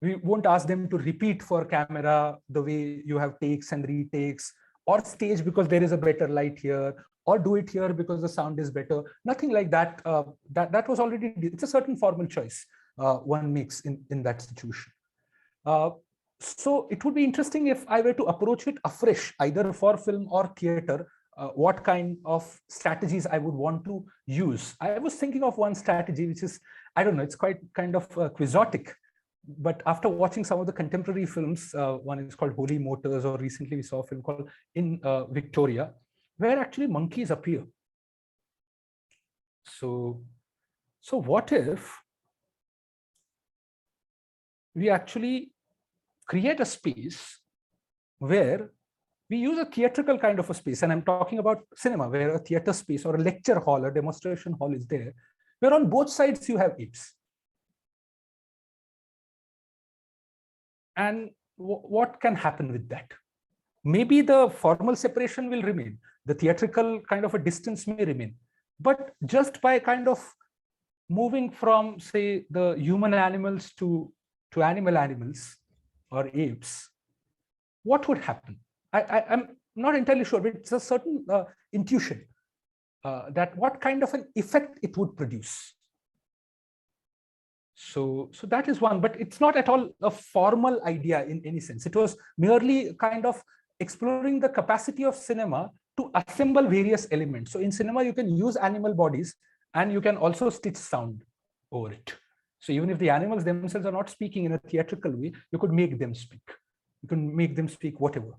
We won't ask them to repeat for camera the way you have takes and retakes, or stage because there is a better light here, or do it here because the sound is better. Nothing like that. That was already, it's a certain formal choice one makes in that situation. So it would be interesting if I were to approach it afresh, either for film or theater, what kind of strategies I would want to use. I was thinking of one strategy, which is, I don't know, it's quite kind of quixotic. But after watching some of the contemporary films, one is called Holy Motors, or recently we saw a film called In Victoria, where actually monkeys appear. So what if we actually create a space where we use a theatrical kind of a space, and I'm talking about cinema, where a theater space or a lecture hall, a demonstration hall is there, where on both sides you have apes. And what can happen with that? Maybe the formal separation will remain. The theatrical kind of a distance may remain. But just by kind of moving from, say, the human animals to animal animals or apes, what would happen? I'm not entirely sure, but it's a certain intuition that what kind of an effect it would produce. So that is one, but it's not at all a formal idea in any sense. It was merely kind of exploring the capacity of cinema to assemble various elements. So in cinema, you can use animal bodies and you can also stitch sound over it. So even if the animals themselves are not speaking in a theatrical way, you could make them speak. You can make them speak whatever.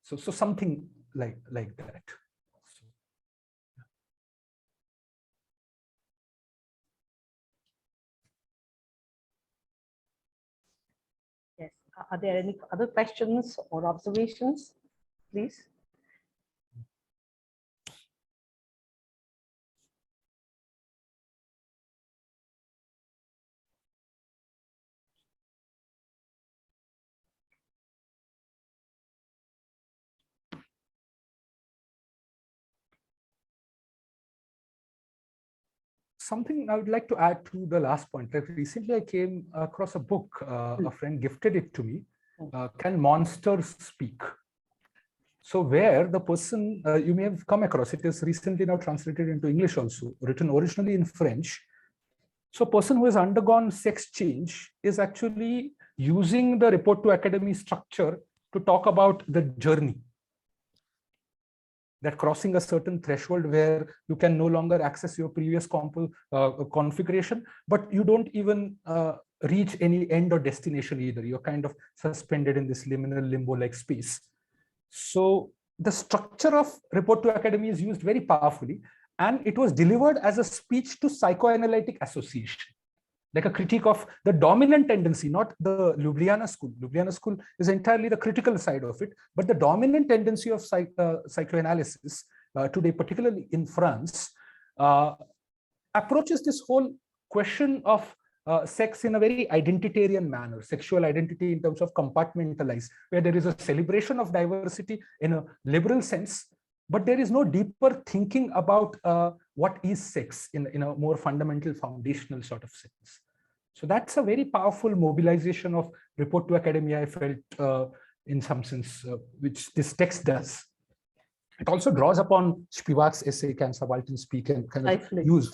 So something like that. Yes. Are there any other questions or observations, please? Something I would like to add to the last point. Like recently, I came across a book. A friend gifted it to me. Can Monsters Speak? So where the person, you may have come across, it is recently now translated into English also, written originally in French. So a person who has undergone sex change is actually using the report to academy structure to talk about the journey. That crossing a certain threshold where you can no longer access your previous configuration, but you don't even reach any end or destination either. You're kind of suspended in this liminal limbo-like space. So the structure of report to academy is used very powerfully, and it was delivered as a speech to psychoanalytic association, like a critique of the dominant tendency, not the Ljubljana school. Ljubljana school is entirely the critical side of it, but the dominant tendency of psychoanalysis today, particularly in France, approaches this whole question of sex in a very identitarian manner, sexual identity in terms of compartmentalized, where there is a celebration of diversity in a liberal sense, but there is no deeper thinking about what is sex in a more fundamental, foundational sort of sense. So that's a very powerful mobilization of report to academia, I felt, in some sense, which this text does. It also draws upon Spivak's essay, Can Subalterns Speak, and kind of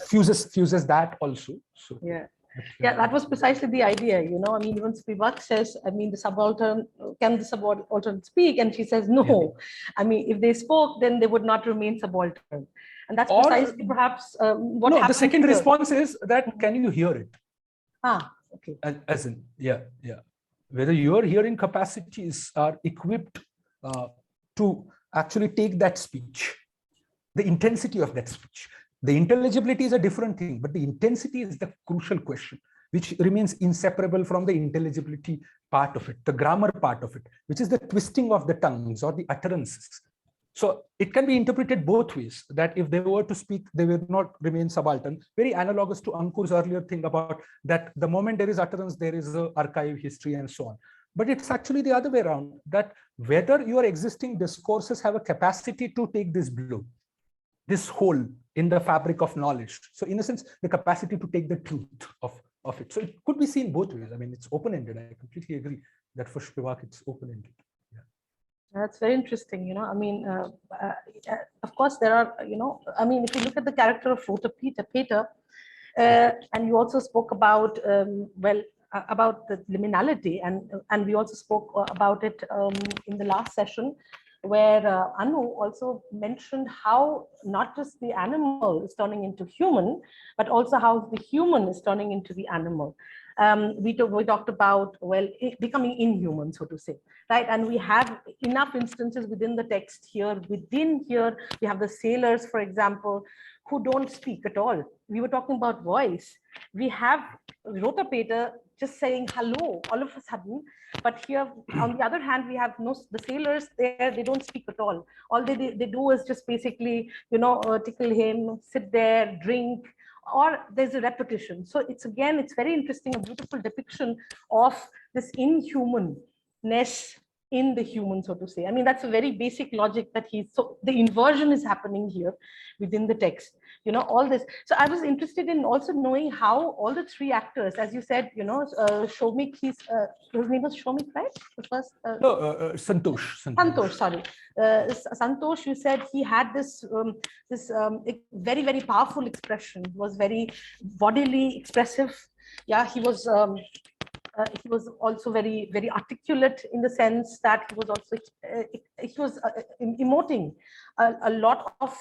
fuses that also. So yeah. Yeah, that was precisely the idea, you know. I mean, even Spivak says, I mean, the subaltern, can the subaltern speak? And she says, no. Yeah. I mean, if they spoke, then they would not remain subaltern. And that's precisely perhaps what no, the second here. Response is that, can you hear it? Ah, okay. As in, yeah. Whether your hearing capacities are equipped to actually take that speech, the intensity of that speech. The intelligibility is a different thing, but the intensity is the crucial question, which remains inseparable from the intelligibility part of it, the grammar part of it, which is the twisting of the tongues or the utterances. So it can be interpreted both ways, that if they were to speak, they will not remain subaltern, very analogous to Ankur's earlier thing about that the moment there is utterance, there is an archive, history, and so on. But it's actually the other way around, that whether your existing discourses have a capacity to take this blow, this hole in the fabric of knowledge. So in a sense, the capacity to take the truth of it. So it could be seen both ways. I mean, it's open-ended. I completely agree that for Spivak, it's open-ended. Yeah. That's very interesting. I mean, of course, there are, I mean, if you look at the character of Peter, and you also spoke about, about the liminality, and we also spoke about it in the last session, where Anu also mentioned how not just the animal is turning into human, but also how the human is turning into the animal. We talked about, well, becoming inhuman, so to say, right? And we have enough instances within the text here. Within here, we have the sailors, for example, who don't speak at all. We were talking about voice. We have Rota Peter just saying hello all of a sudden. But here, on the other hand, we have the sailors there, they don't speak at all. All they do is just basically, tickle him, sit there, drink, or there's a repetition. So it's very interesting, a beautiful depiction of this inhumanness in the human, so to say. I mean, that's a very basic logic that so the inversion is happening here within the text, all this. So I was interested in also knowing how all the three actors, as you said, Shomik, his name was Shomik, right? The first. No, Santosh. Santosh, sorry. Santosh, you said he had this very, very powerful expression, was very bodily expressive. Yeah, he was also very, very articulate in the sense that he was emoting a lot of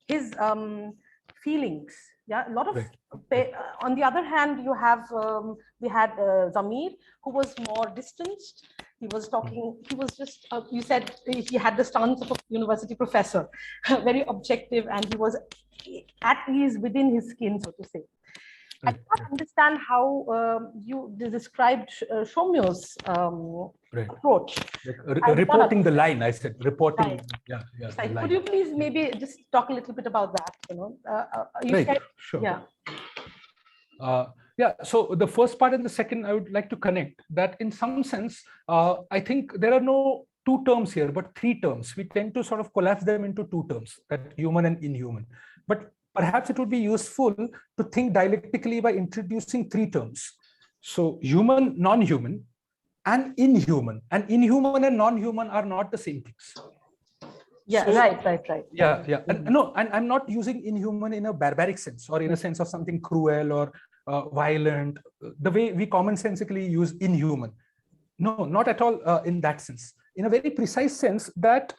his feelings. Yeah, a lot of. Right. On the other hand, we had Zamir, who was more distanced. He was talking. He was just. You said he had the stance of a university professor, very objective, and he was at ease within his skin, so to say. I can't understand how you described Shomyo's approach. Like, reporting the line, I said, reporting. Right. Yeah. Right. Could you please maybe just talk a little bit about that? Right. Said, sure. Yeah. So the first part and the second, I would like to connect that in some sense, I think there are no two terms here, but three terms. We tend to sort of collapse them into two terms, that human and inhuman. But perhaps it would be useful to think dialectically by introducing three terms. So human, non-human, and inhuman. And inhuman and non-human are not the same things. Yeah, so, right. Yeah. And I'm not using inhuman in a barbaric sense or in a sense of something cruel or violent, the way we commonsensically use inhuman. No, not at all in that sense. In a very precise sense, that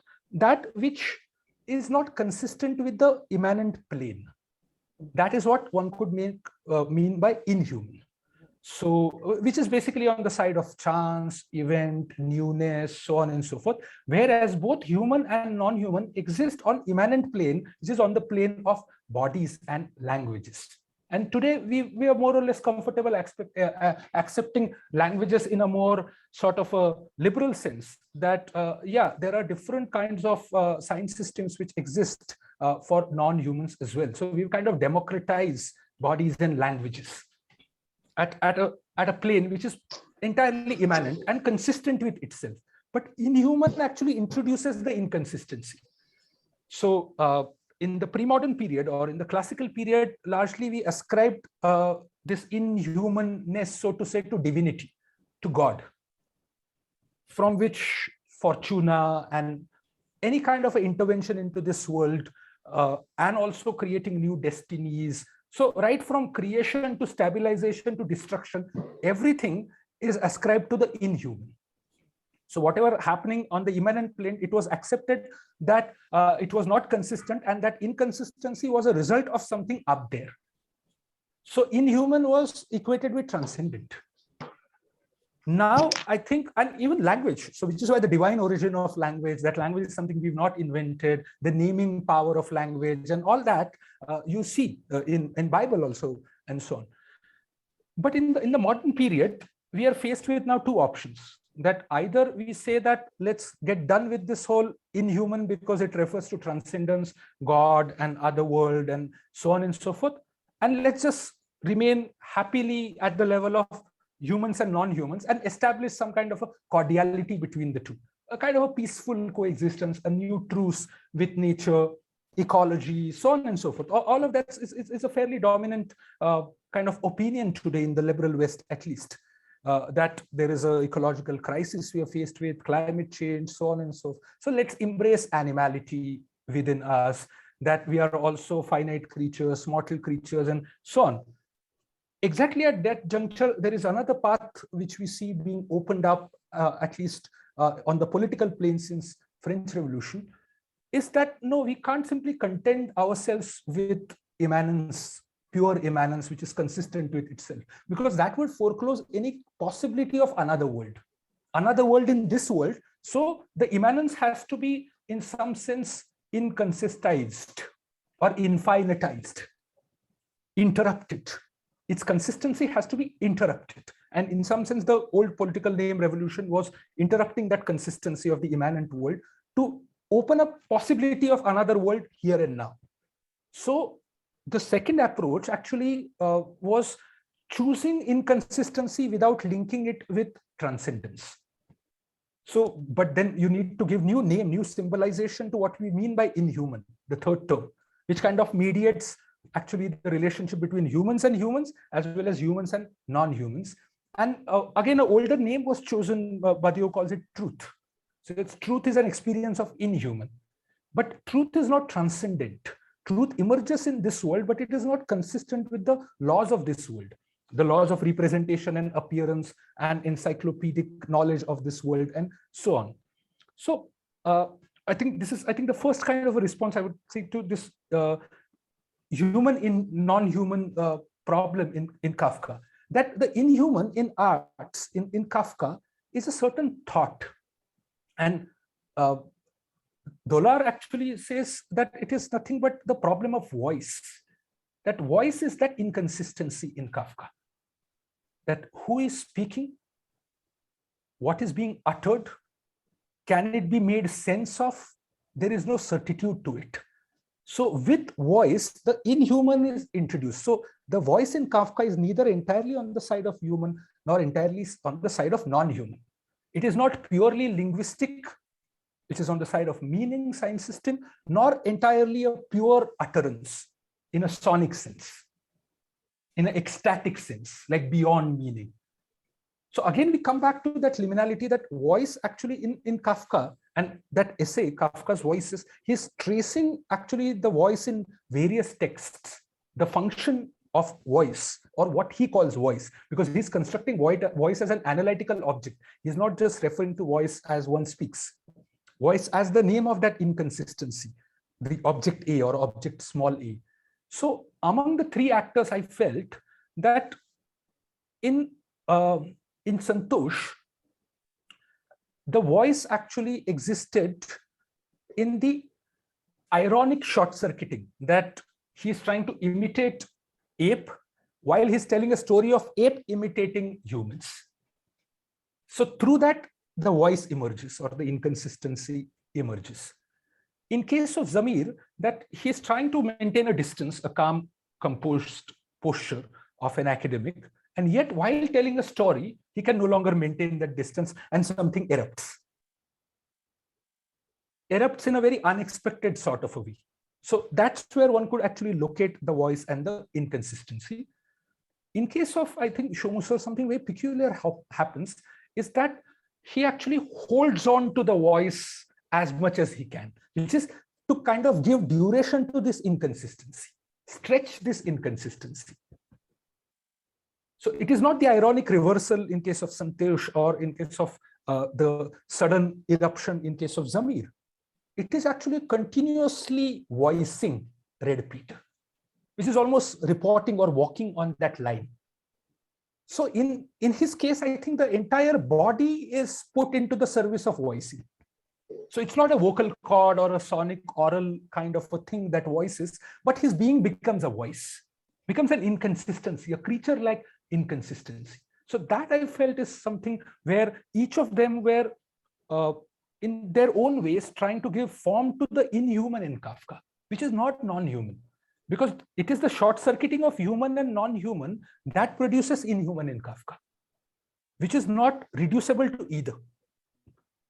which is not consistent with the immanent plane. That is what one could mean by inhuman. So, which is basically on the side of chance, event, newness, so on and so forth. Whereas both human and non-human exist on immanent plane, which is on the plane of bodies and languages. And today we are more or less comfortable accepting languages in a more sort of a liberal sense that, there are different kinds of science systems which exist for non-humans as well. So we've kind of democratized bodies and languages at a plane which is entirely immanent and consistent with itself. But inhuman actually introduces the inconsistency. So in the pre-modern period or in the classical period, largely we ascribed this inhumanness, so to say, to divinity, to God, from which Fortuna and any kind of intervention into this world and also creating new destinies. So right from creation to stabilization to destruction, everything is ascribed to the inhuman. So whatever happening on the immanent plane, it was accepted that it was not consistent and that inconsistency was a result of something up there. So inhuman was equated with transcendent. Now, I think, and even language, so which is why the divine origin of language, that language is something we've not invented, the naming power of language and all that you see in Bible also and so on. But in the modern period, we are faced with now two options. That either we say that let's get done with this whole inhuman because it refers to transcendence, God and other world and so on and so forth. And let's just remain happily at the level of humans and non-humans and establish some kind of a cordiality between the two, a kind of a peaceful coexistence, a new truce with nature, ecology, so on and so forth. All of that is a fairly dominant kind of opinion today in the liberal West, at least. that there is an ecological crisis we are faced with, climate change, so on and so forth. So let's embrace animality within us, that we are also finite creatures, mortal creatures, and so on. Exactly at that juncture, there is another path which we see being opened up, at least on the political plane since French Revolution, is that no, we can't simply content ourselves with immanence, pure immanence, which is consistent with itself, because that would foreclose any possibility of another world in this world. So the immanence has to be in some sense inconsistized or infinitized, interrupted. Its consistency has to be interrupted. And in some sense, the old political name revolution was interrupting that consistency of the immanent world to open up possibility of another world here and now. So the second approach actually was choosing inconsistency without linking it with transcendence. So, but then you need to give new name, new symbolization to what we mean by inhuman, the third term, which kind of mediates actually the relationship between humans and humans, as well as humans and non-humans. And again, an older name was chosen, Badiou calls it truth. So it's truth is an experience of inhuman, but truth is not transcendent. Truth emerges in this world, but it is not consistent with the laws of this world, the laws of representation and appearance and encyclopedic knowledge of this world and so on. So I think the first kind of a response I would say to this human in non-human problem in Kafka, that the inhuman in arts in Kafka is a certain thought. And Dolar actually says that it is nothing but the problem of voice. That voice is that inconsistency in Kafka. That who is speaking, what is being uttered, can it be made sense of? There is no certitude to it. So with voice, the inhuman is introduced. So the voice in Kafka is neither entirely on the side of human nor entirely on the side of non-human. It is not purely linguistic, which is on the side of meaning, sign system, nor entirely a pure utterance in a sonic sense, in an ecstatic sense, like beyond meaning. So again, we come back to that liminality, that voice actually in Kafka, and that essay, Kafka's Voices, he's tracing actually the voice in various texts, the function of voice, or what he calls voice, because he's constructing voice as an analytical object. He's not just referring to voice as one speaks. Voice as the name of that inconsistency, the object A or object small a. So among the three actors, I felt that in Santosh, the voice actually existed in the ironic short-circuiting, that he's trying to imitate ape while he's telling a story of ape imitating humans. So through that, the voice emerges, or the inconsistency emerges. In case of Zamir, that he's trying to maintain a distance, a calm, composed posture of an academic, and yet while telling a story, he can no longer maintain that distance and something erupts. Erupts in a very unexpected sort of a way. So that's where one could actually locate the voice and the inconsistency. In case of, I think, Shomusar, something very peculiar happens is that he actually holds on to the voice as much as he can, which is to kind of give duration to this inconsistency, stretch this inconsistency. So it is not the ironic reversal in case of Santosh or in case of the sudden eruption in case of Zamir. It is actually continuously voicing Red Peter, which is almost reporting or walking on that line. So in his case, I think the entire body is put into the service of voicing. So it's not a vocal cord or a sonic oral kind of a thing that voices, but his being becomes a voice, becomes an inconsistency, a creature like inconsistency. So that I felt is something where each of them were in their own ways trying to give form to the inhuman in Kafka, which is not non-human, because it is the short-circuiting of human and non-human that produces inhuman in Kafka, which is not reducible to either.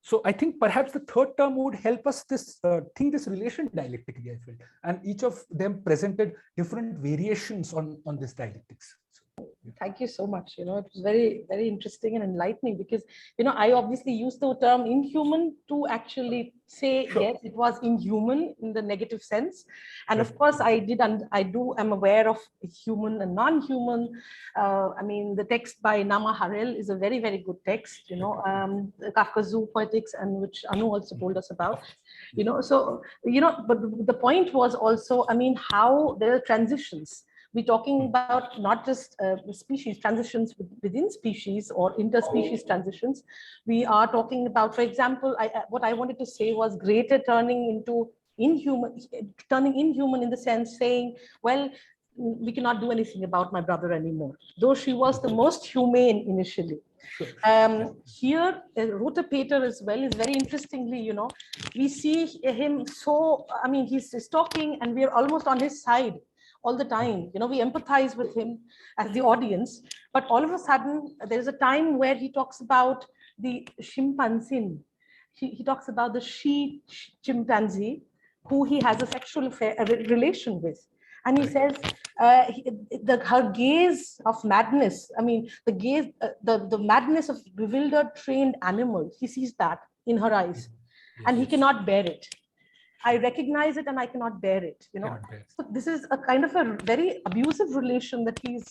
So I think perhaps the third term would help us think this relation dialectically, I felt, and each of them presented different variations on this dialectics. Thank you so much. It was very, very interesting and enlightening because, I obviously used the term inhuman to actually say, Sure. yes, it was inhuman in the negative sense. And of course, I'm aware of human and non-human. I mean, the text by Nama Harel is a very, very good text, Kafka's Zoo Poetics, and which Anu also told us about, so, but the point was also, I mean, how there are transitions. We're talking about not just species transitions within species or interspecies transitions. We are talking about, for example, what I wanted to say was greater turning into inhuman in the sense saying, well, we cannot do anything about my brother anymore, though she was the most humane initially. Here, Rota Peter as well is very interestingly, we see him so, I mean, he's talking and we're almost on his side all the time. We empathize with him as the audience, but all of a sudden there's a time where he talks about the chimpanzee. He talks about the she chimpanzee who he has a sexual relation with. And he says, her gaze of madness, I mean, the gaze, the madness of bewildered trained animal, he sees that in her eyes, and he cannot bear it. I recognize it and I cannot bear it, So this is a kind of a very abusive relation that he's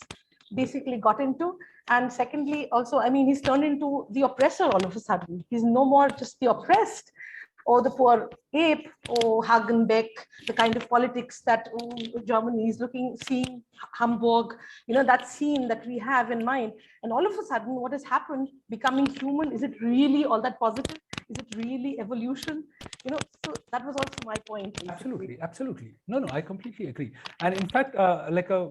basically got into. And secondly, also, I mean, he's turned into the oppressor all of a sudden. He's no more just the oppressed or the poor ape or Hagenbeck, the kind of politics that Germany is seeing Hamburg, that scene that we have in mind. And all of a sudden, what has happened, becoming human, is it really all that positive? Is it really evolution? So that was also my point. Basically. Absolutely. No, I completely agree. And in fact, like a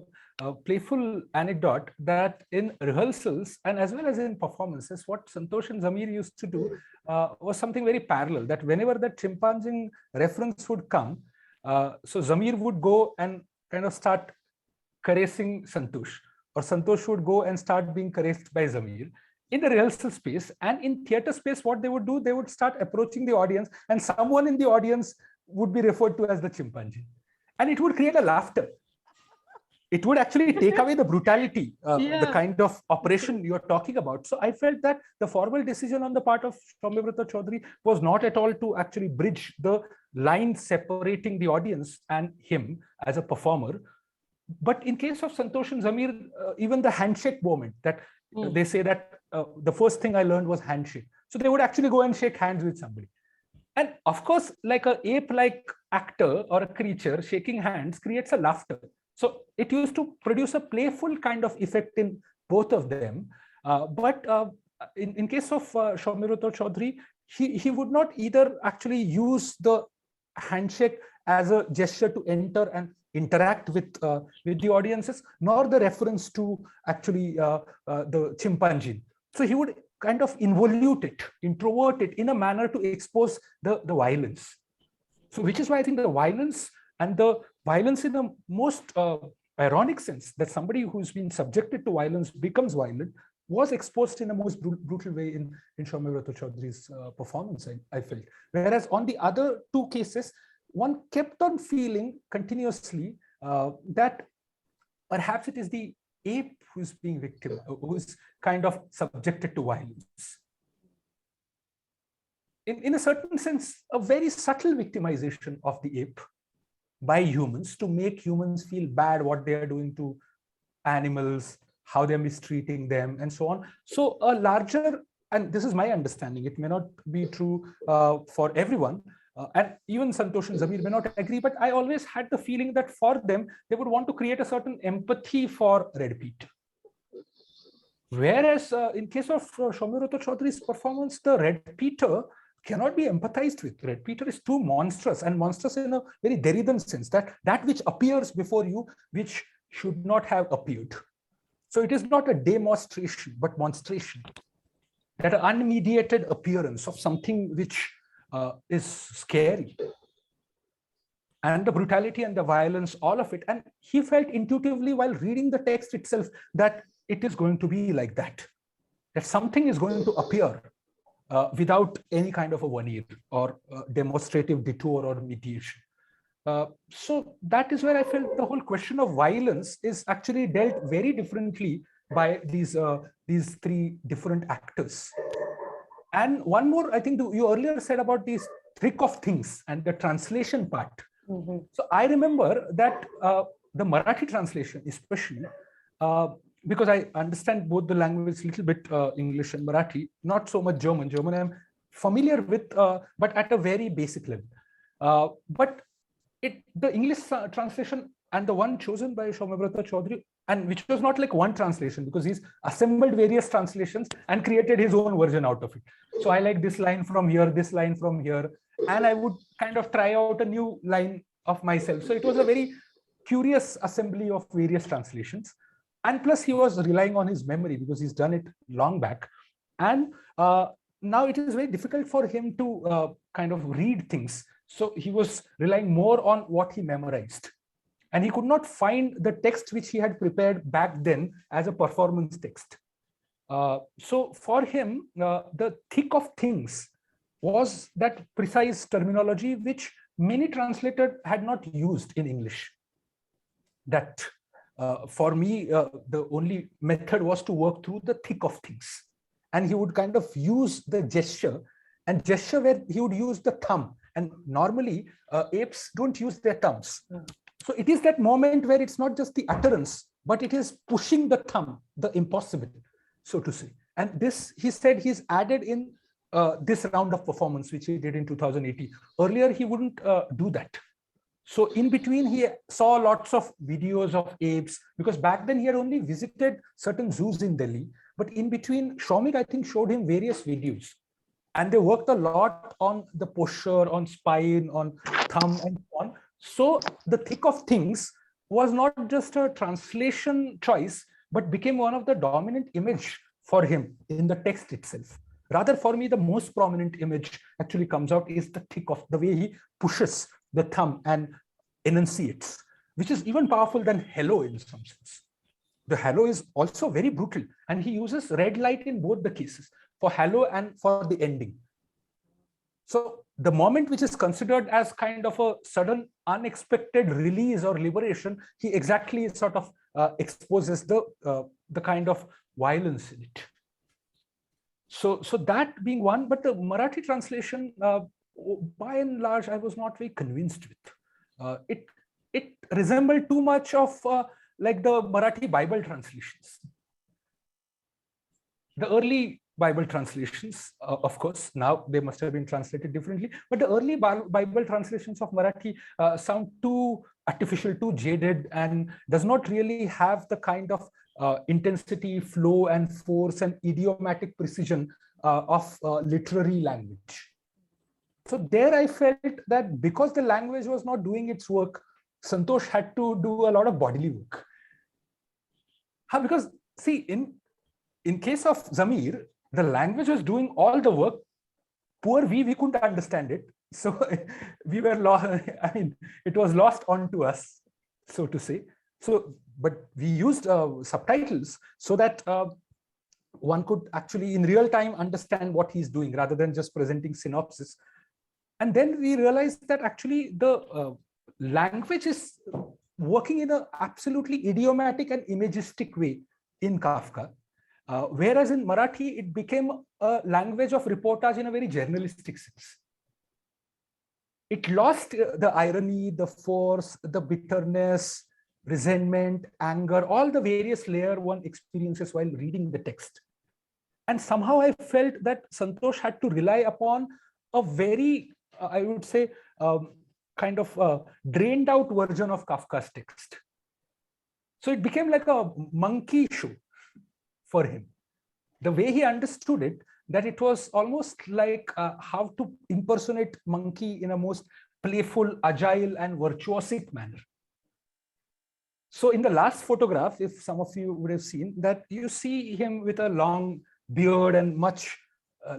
playful anecdote that in rehearsals and as well as in performances, what Santosh and Zamir used to do was something very parallel, that whenever the chimpanzee reference would come, so Zamir would go and kind of start caressing Santosh, or Santosh would go and start being caressed by Zamir. In the rehearsal space and in theater space, what they would do, they would start approaching the audience and someone in the audience would be referred to as the chimpanzee. And it would create a laughter. It would actually take away the brutality, the kind of operation you're talking about. So I felt that the formal decision on the part of Soumyavrata Chaudhary was not at all to actually bridge the line separating the audience and him as a performer. But in case of Santosh and Zamir, even the handshake moment that they say that the first thing I learned was handshake. So they would actually go and shake hands with somebody. And of course, like an ape-like actor or a creature shaking hands creates a laughter. So it used to produce a playful kind of effect in both of them. But in case of Soumyavrata Chaudhary, he would not either actually use the handshake as a gesture to enter and interact with the audiences, nor the reference to actually the chimpanzee. So he would kind of involute it, introvert it in a manner to expose the violence. So which is why I think the violence and the violence in the most ironic sense, that somebody who's been subjected to violence becomes violent, was exposed in a most brutal way in Soumyavrata Chaudhary's performance, I felt. Whereas on the other two cases, one kept on feeling continuously that perhaps it is the ape who's being victim, who's kind of subjected to violence. In a certain sense, a very subtle victimization of the ape by humans to make humans feel bad what they are doing to animals, how they're mistreating them, and so on. So a larger, and this is my understanding, it may not be true for everyone, and even Santosh and Zamir may not agree, but I always had the feeling that for them, they would want to create a certain empathy for Red Peter. Whereas in case of Soumyavrata Chaudhary's performance, the Red Peter cannot be empathized with. Red Peter is too monstrous, and monstrous in a very Derridan sense, that which appears before you, which should not have appeared. So it is not a demonstration, but monstration. That unmediated appearance of something which is scary. And the brutality and the violence, all of it. And he felt intuitively while reading the text itself that it is going to be like that. That something is going to appear without any kind of a veneer or demonstrative detour or mediation. So that is where I felt the whole question of violence is actually dealt very differently by these three different actors. And one more, I think you earlier said about this trick of things and the translation part. So I remember that the Marathi translation, especially, because I understand both the languages, a little bit English and Marathi, not so much German. German I'm familiar with, but at a very basic level. But the English translation and the one chosen by Soumyabrata Chaudhary, and which was not like one translation, because he's assembled various translations and created his own version out of it. So I like this line from here, this line from here, and I would kind of try out a new line of myself. So it was a very curious assembly of various translations. And plus he was relying on his memory because he's done it long back. And now it is very difficult for him to kind of read things. So he was relying more on what he memorized. And he could not find the text which he had prepared back then as a performance text. So for him, the thick of things was that precise terminology which many translators had not used in English. That for me, the only method was to work through the thick of things. And he would kind of use the gesture, and gesture where he would use the thumb. And normally apes don't use their thumbs. So it is that moment where it's not just the utterance, but it is pushing the thumb, the impossible, so to say. And this, he said, he's added in this round of performance, which he did in 2018. Earlier, he wouldn't do that. So in between, he saw lots of videos of apes, because back then he had only visited certain zoos in Delhi. But in between, Shomik, I think, showed him various videos. And they worked a lot on the posture, on spine, on thumb, and so on. So the thick of things was not just a translation choice, but became one of the dominant image for him in the text itself. Rather, for me, the most prominent image actually comes out is the thick of the way he pushes the thumb and enunciates, which is even powerful than hello in some sense. The hello is also very brutal, and he uses red light in both the cases, for hello and for the ending. So the moment which is considered as kind of a sudden unexpected release or liberation, he exactly sort of exposes the kind of violence in it. So that being one, but the Marathi translation, by and large, I was not very convinced with. It resembled too much of like the Marathi Bible translations. The early Bible translations, of course, now they must have been translated differently, but the early Bible translations of Marathi sound too artificial, too jaded, and does not really have the kind of intensity, flow, and force and idiomatic precision of literary language. So there I felt that because the language was not doing its work, Santosh had to do a lot of bodily work. Because see, in case of Zamir, the language was doing all the work. Poor we couldn't understand it. So we were lost. I mean, it was lost onto us, so to say. So, but we used subtitles so that one could actually in real time understand what he's doing rather than just presenting synopsis. And then we realized that actually the language is working in an absolutely idiomatic and imagistic way in Kafka. Whereas in Marathi, it became a language of reportage in a very journalistic sense. It lost the irony, the force, the bitterness, resentment, anger, all the various layers one experiences while reading the text. And somehow I felt that Santosh had to rely upon a very, I would say, kind of drained out version of Kafka's text. So it became like a monkey show for him. The way he understood it, that it was almost like how to impersonate monkey in a most playful, agile, and virtuosic manner. So in the last photograph, if some of you would have seen that, you see him with a long beard and much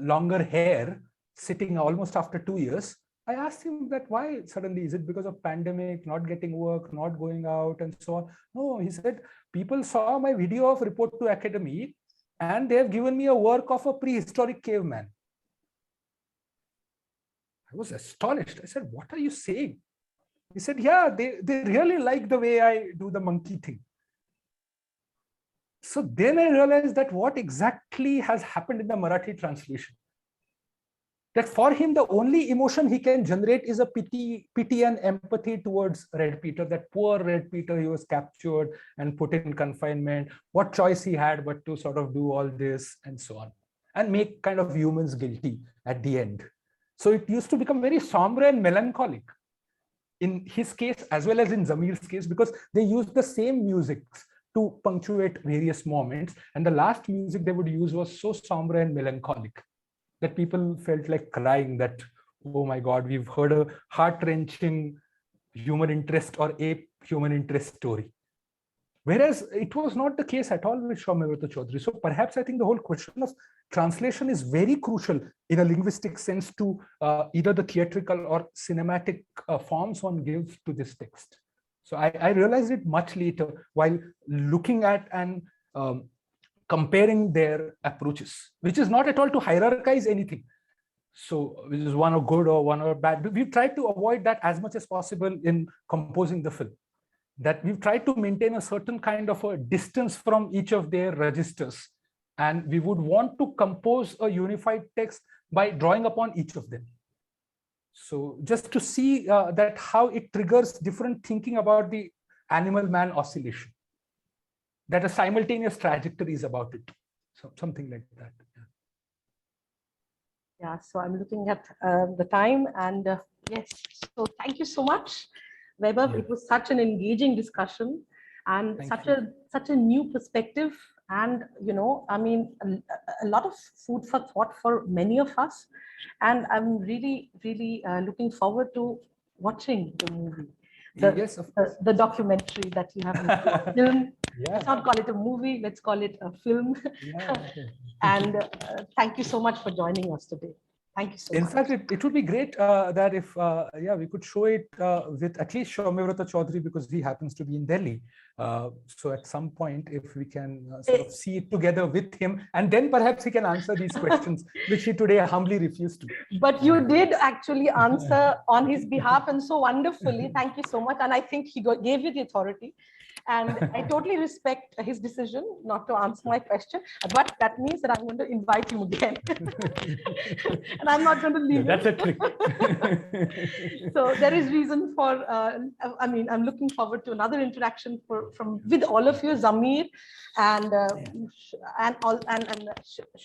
longer hair sitting almost after 2 years. I asked him that why suddenly, is it because of pandemic, not getting work, not going out and so on? No, he said, people saw my video of Report to Academy and they have given me a work of a prehistoric caveman. I was astonished. I said, what are you saying? He said, yeah, they really like the way I do the monkey thing. So then I realized that what exactly has happened in the Marathi translation. That for him, the only emotion he can generate is a pity and empathy towards Red Peter, that poor Red Peter, he was captured and put in confinement. What choice he had but to sort of do all this and so on, and make kind of humans guilty at the end. So it used to become very somber and melancholic in his case, as well as in Zamir's case, because they used the same music to punctuate various moments. And the last music they would use was so somber and melancholic that people felt like crying, that, oh my God, we've heard a heart-wrenching human interest or a human interest story. Whereas it was not the case at all with Soumyavrata Chaudhuri. So perhaps I think the whole question of translation is very crucial in a linguistic sense to either the theatrical or cinematic forms one gives to this text. So I realized it much later while looking at and comparing their approaches, which is not at all to hierarchize anything. So which is one or good or one or bad. We've tried to avoid that as much as possible in composing the film. That we've tried to maintain a certain kind of a distance from each of their registers. And we would want to compose a unified text by drawing upon each of them. So just to see that how it triggers different thinking about the animal-man oscillation, that a simultaneous trajectory is about it. So something like that. Yeah, so I'm looking at the time, and yes, so thank you so much, VAIBHAV. Yeah. It was such an engaging discussion and such a new perspective, and I mean, a lot of food for thought for many of us. And I'm really looking forward to watching the movie. Yes, of course. The documentary that you have in the film. Yeah. Let's not call it a movie, let's call it a film. Yeah, okay. And thank you so much for joining us today. Thank you so much. In fact, it would be great that if we could show it with at least Soumyavrata Chaudhuri, because he happens to be in Delhi. So at some point, if we can sort of see it together with him, and then perhaps he can answer these questions, which he today humbly refused to. But you did actually answer on his behalf, and so wonderfully. Thank you so much. And I think he gave you the authority. And I totally respect his decision not to answer my question, but that means that I'm going to invite him again. And I'm not going to leave. Yeah, that's a trick. So there is reason for, I mean, I'm looking forward to another interaction with all of you, Zamir and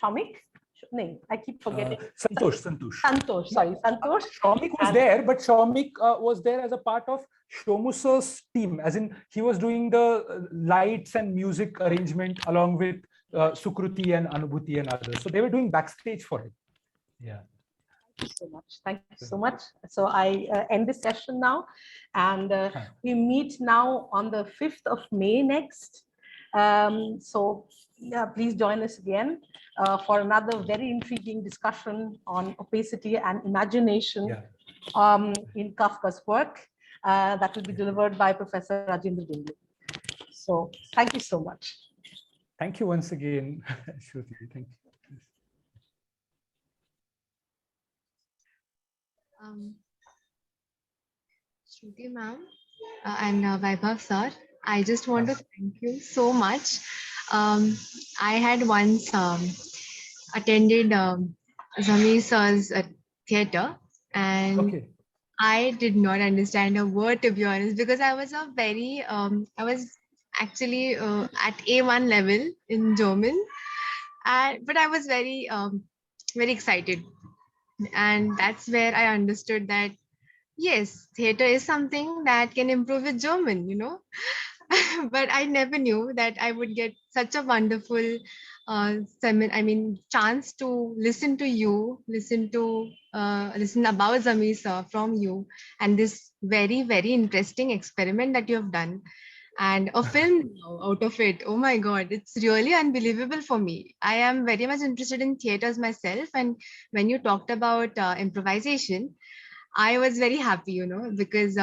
Shamik. No, I keep forgetting. Santosh, sorry, Santosh. Shamik was there, but Shamik was there as a part of Shomusa's team, as in he was doing the lights and music arrangement along with SHRUTI and Anubhuti and others. So they were doing backstage for him. Yeah. Thank you so much. Thank you so much. So I end this session now, and we meet now on the 5th of May next. So yeah, please join us again for another very intriguing discussion on opacity and imagination in Kafka's work. That will be delivered by Professor Rajendra Dingle. So thank you so much. Thank you once again, Shruti. Thank you. Shruti ma'am and VAIBHAV sir, I just want to thank you so much. I had once attended Zamir sir's theater, and I did not understand a word, to be honest, because I was I was actually at A1 level in German, but I was very excited, and that's where I understood that yes, theater is something that can improve with German, but I never knew that I would get such a wonderful chance to listen to you, listen about Zamir sir from you, and this very interesting experiment that you have done, and a film out of it. Oh my God, it's really unbelievable for me. I am very much interested in theaters myself, and when you talked about improvisation, I was very happy, because